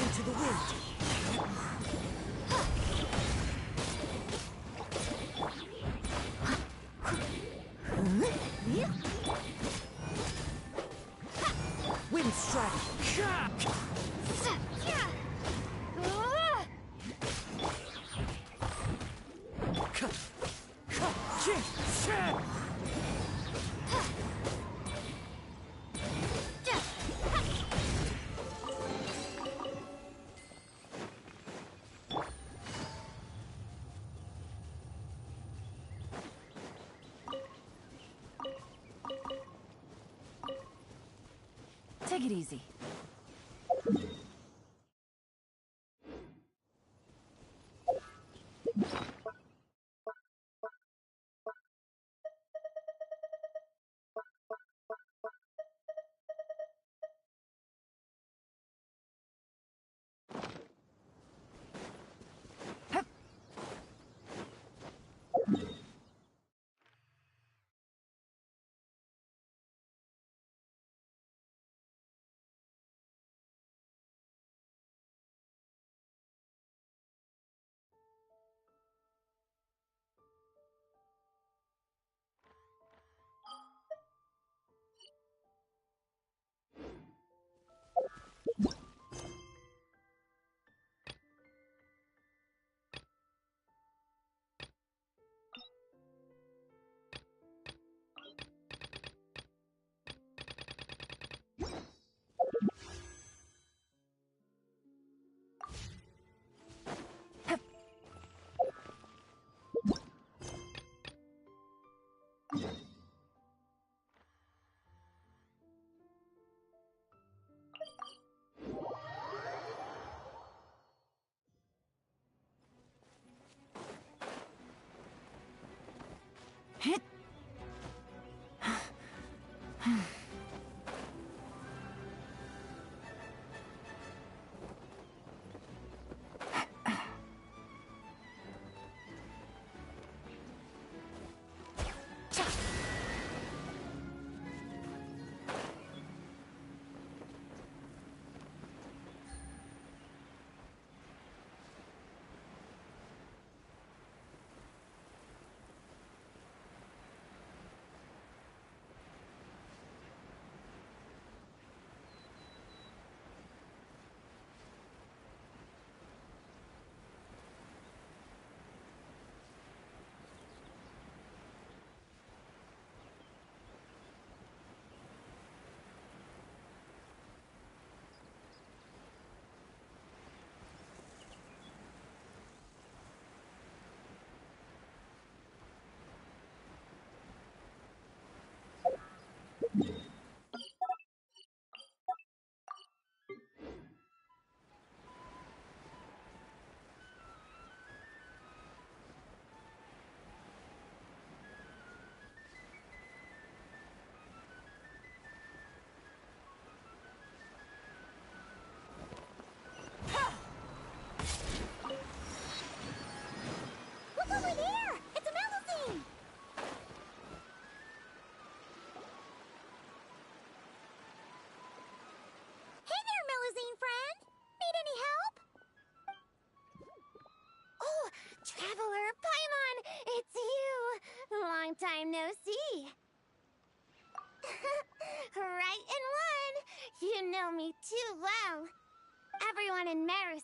Into the wind. Wind strike. Take it easy.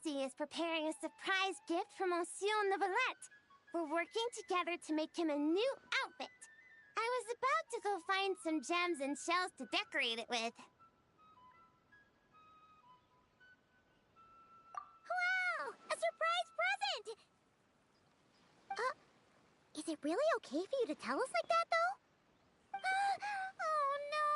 Mercy is preparing a surprise gift for Monsieur Neuvillette. We're working together to make him a new outfit. I was about to go find some gems and shells to decorate it with. Wow! A surprise present! Is it really okay for you to tell us like that, though? Oh, no.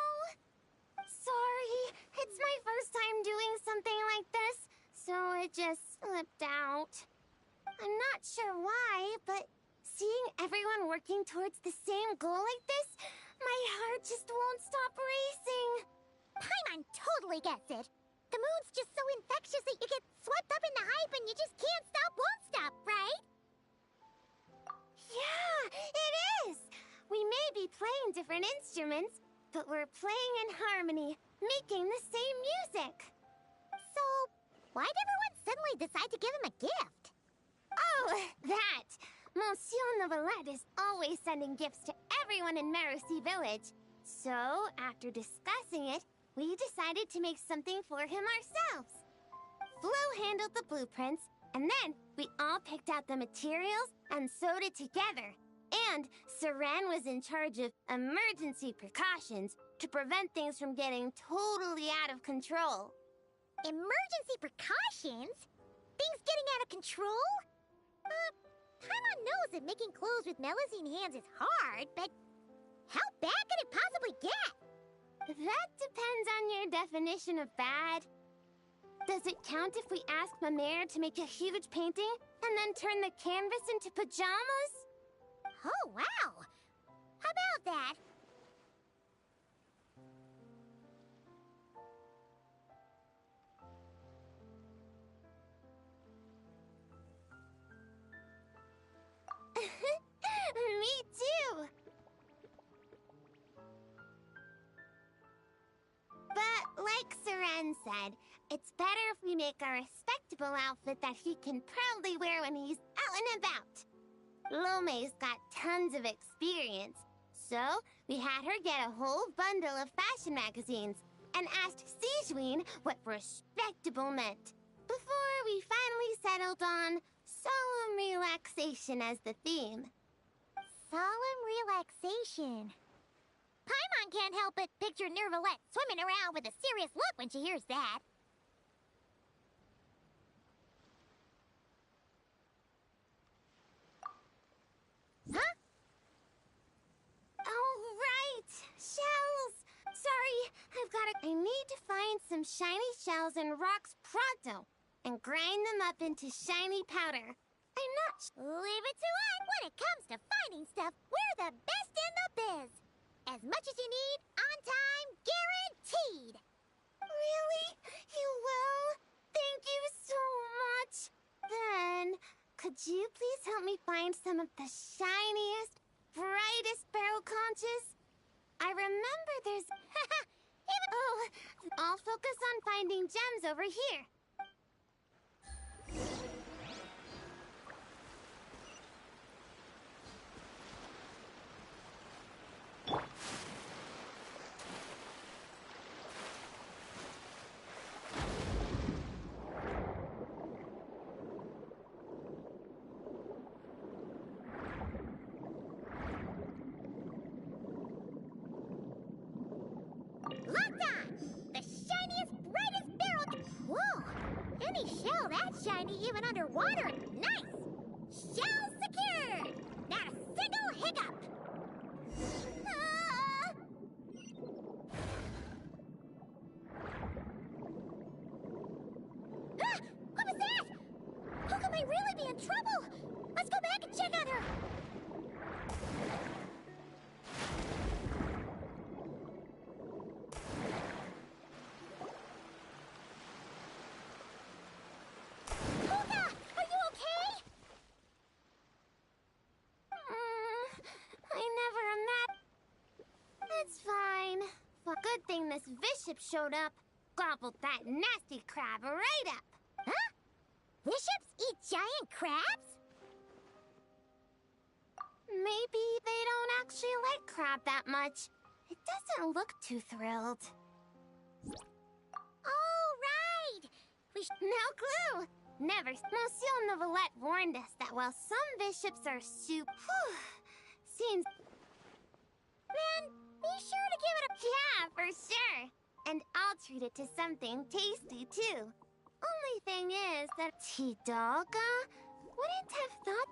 Sorry. It's my first time doing something like this, so it just slipped out. I'm not sure why, but seeing everyone working towards the same goal like this, my heart just won't stop racing. Paimon totally gets it. The mood's just so infectious that you get swept up in the hype and you just can't stop, won't stop, right? Yeah, it is! We may be playing different instruments, but we're playing in harmony, making the same music. So, why'd everyone suddenly decide to give him a gift? Oh, that! Monsieur Neuvillette is always sending gifts to everyone in Mercy Village. So, after discussing it, we decided to make something for him ourselves. Flo handled the blueprints, and then we all picked out the materials and sewed it together. And Saran was in charge of emergency precautions to prevent things from getting totally out of control. Emergency precautions? Things getting out of control? Paimon knows that making clothes with Melusine hands is hard, but how bad could it possibly get? That depends on your definition of bad. Does it count if we ask Mamere to make a huge painting and then turn the canvas into pajamas? Oh, wow! How about that? Me too! But like Saran said, it's better if we make a respectable outfit that he can proudly wear when he's out and about. Lome's got tons of experience, so we had her get a whole bundle of fashion magazines and asked Sigewinne what respectable meant, before we finally settled on solemn relaxation as the theme. Solemn relaxation. Paimon can't help but picture Neuvillette swimming around with a serious look when she hears that. Huh? Oh, right! Shells! Sorry, I need to find some shiny shells and rocks pronto, and grind them up into shiny powder. I'm not Leave it to us! When it comes to finding stuff, we're the best in the biz! As much as you need, on time, guaranteed! Really? You will? Thank you so much! Then, could you please help me find some of the shiniest, brightest barrel conches? I remember there's... I'll focus on finding gems over here. Locked on! The shiniest, brightest barrel... Whoa! Any shell that shiny even underwater! Nice! Shell secured! Not a single hiccup! Ah! Ah! What was that? Who may really be in trouble? Let's go back and check on her! It's fine. Good thing this bishop showed up. Gobbled that nasty crab right up. Huh? Bishops eat giant crabs? Maybe they don't actually like crab that much. It doesn't look too thrilled. Oh, right! No clue! Never. Monsieur Novelette warned us that while some bishops are seems... Then, be sure to give it a... Yeah, for sure. And I'll treat it to something tasty, too. Only thing is that Tidalga wouldn't have thought